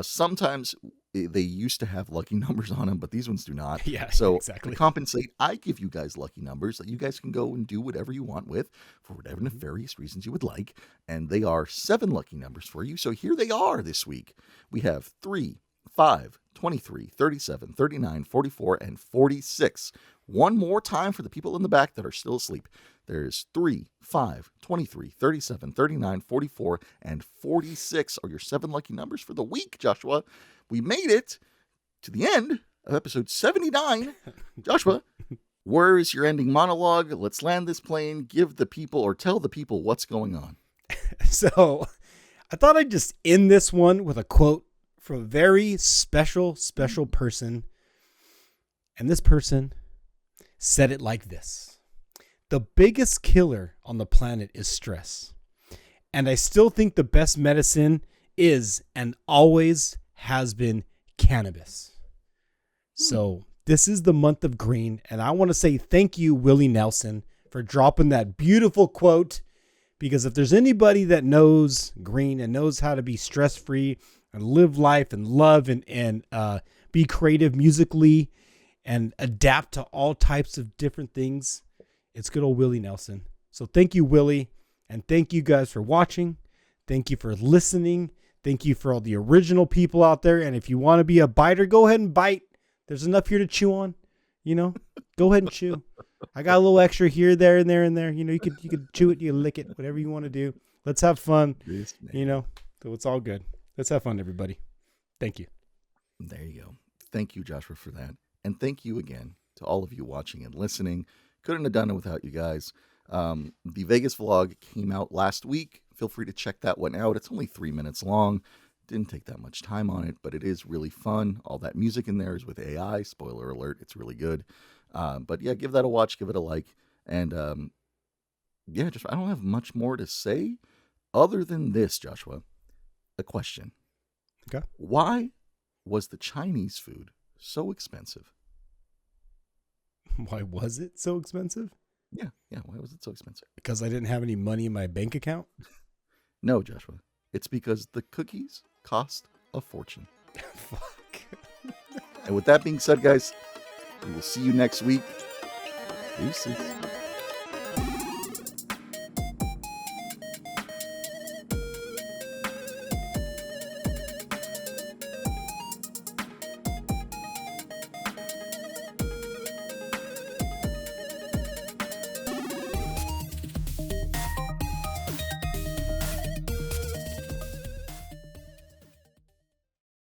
Sometimes they used to have lucky numbers on them, but these ones do not. Yeah, so exactly. To compensate, I give you guys lucky numbers that you guys can go and do whatever you want with for whatever nefarious reasons you would like. And they are 7 lucky numbers for you. So here they are this week. We have 3, 5, 23, 37, 39, 44, and 46. One more time for the people in the back that are still asleep. There's 3, 5, 23, 37, 39, 44, and 46 are your 7 lucky numbers for the week, Joshua. We made it to the end of episode 79. Joshua, where is your ending monologue? Let's land this plane. Give the people, or tell the people, what's going on. So I thought I'd just end this one with a quote from a very special person. And this person said it like this: the biggest killer on the planet is stress. And I still think the best medicine is and always has been cannabis. So this is the month of green. And I want to say thank you, Willie Nelson, for dropping that beautiful quote. Because if there's anybody that knows green and knows how to be stress-free and live life and love and be creative musically and adapt to all types of different things, It's good old Willie Nelson. So thank you, Willie. And thank you guys for watching. Thank you for listening. Thank you for all the original people out there. And if you want to be a biter, go ahead and bite. There's enough here to chew on. Go ahead and chew. I got a little extra here, there, and there, and there. You could chew it, you lick it, whatever you want to do. Let's have fun. So it's all good. Let's have fun, everybody. Thank you. There you go. Thank you, Joshua, for that. And thank you again to all of you watching and listening. Couldn't have done it without you guys. The Vegas vlog came out last week. Feel free to check that one out. It's only 3 minutes long. Didn't take that much time on it, but it is really fun. All that music in there is with AI. Spoiler alert, it's really good. But yeah, give that a watch, give it a like. And I don't have much more to say other than this, Joshua. A question. Okay. Why was the Chinese food so expensive? Why was it so expensive? Yeah. Why was it so expensive? Because I didn't have any money in my bank account? No, Joshua. It's because the cookies cost a fortune. Fuck. And with that being said, guys, we will see you next week. Deuces.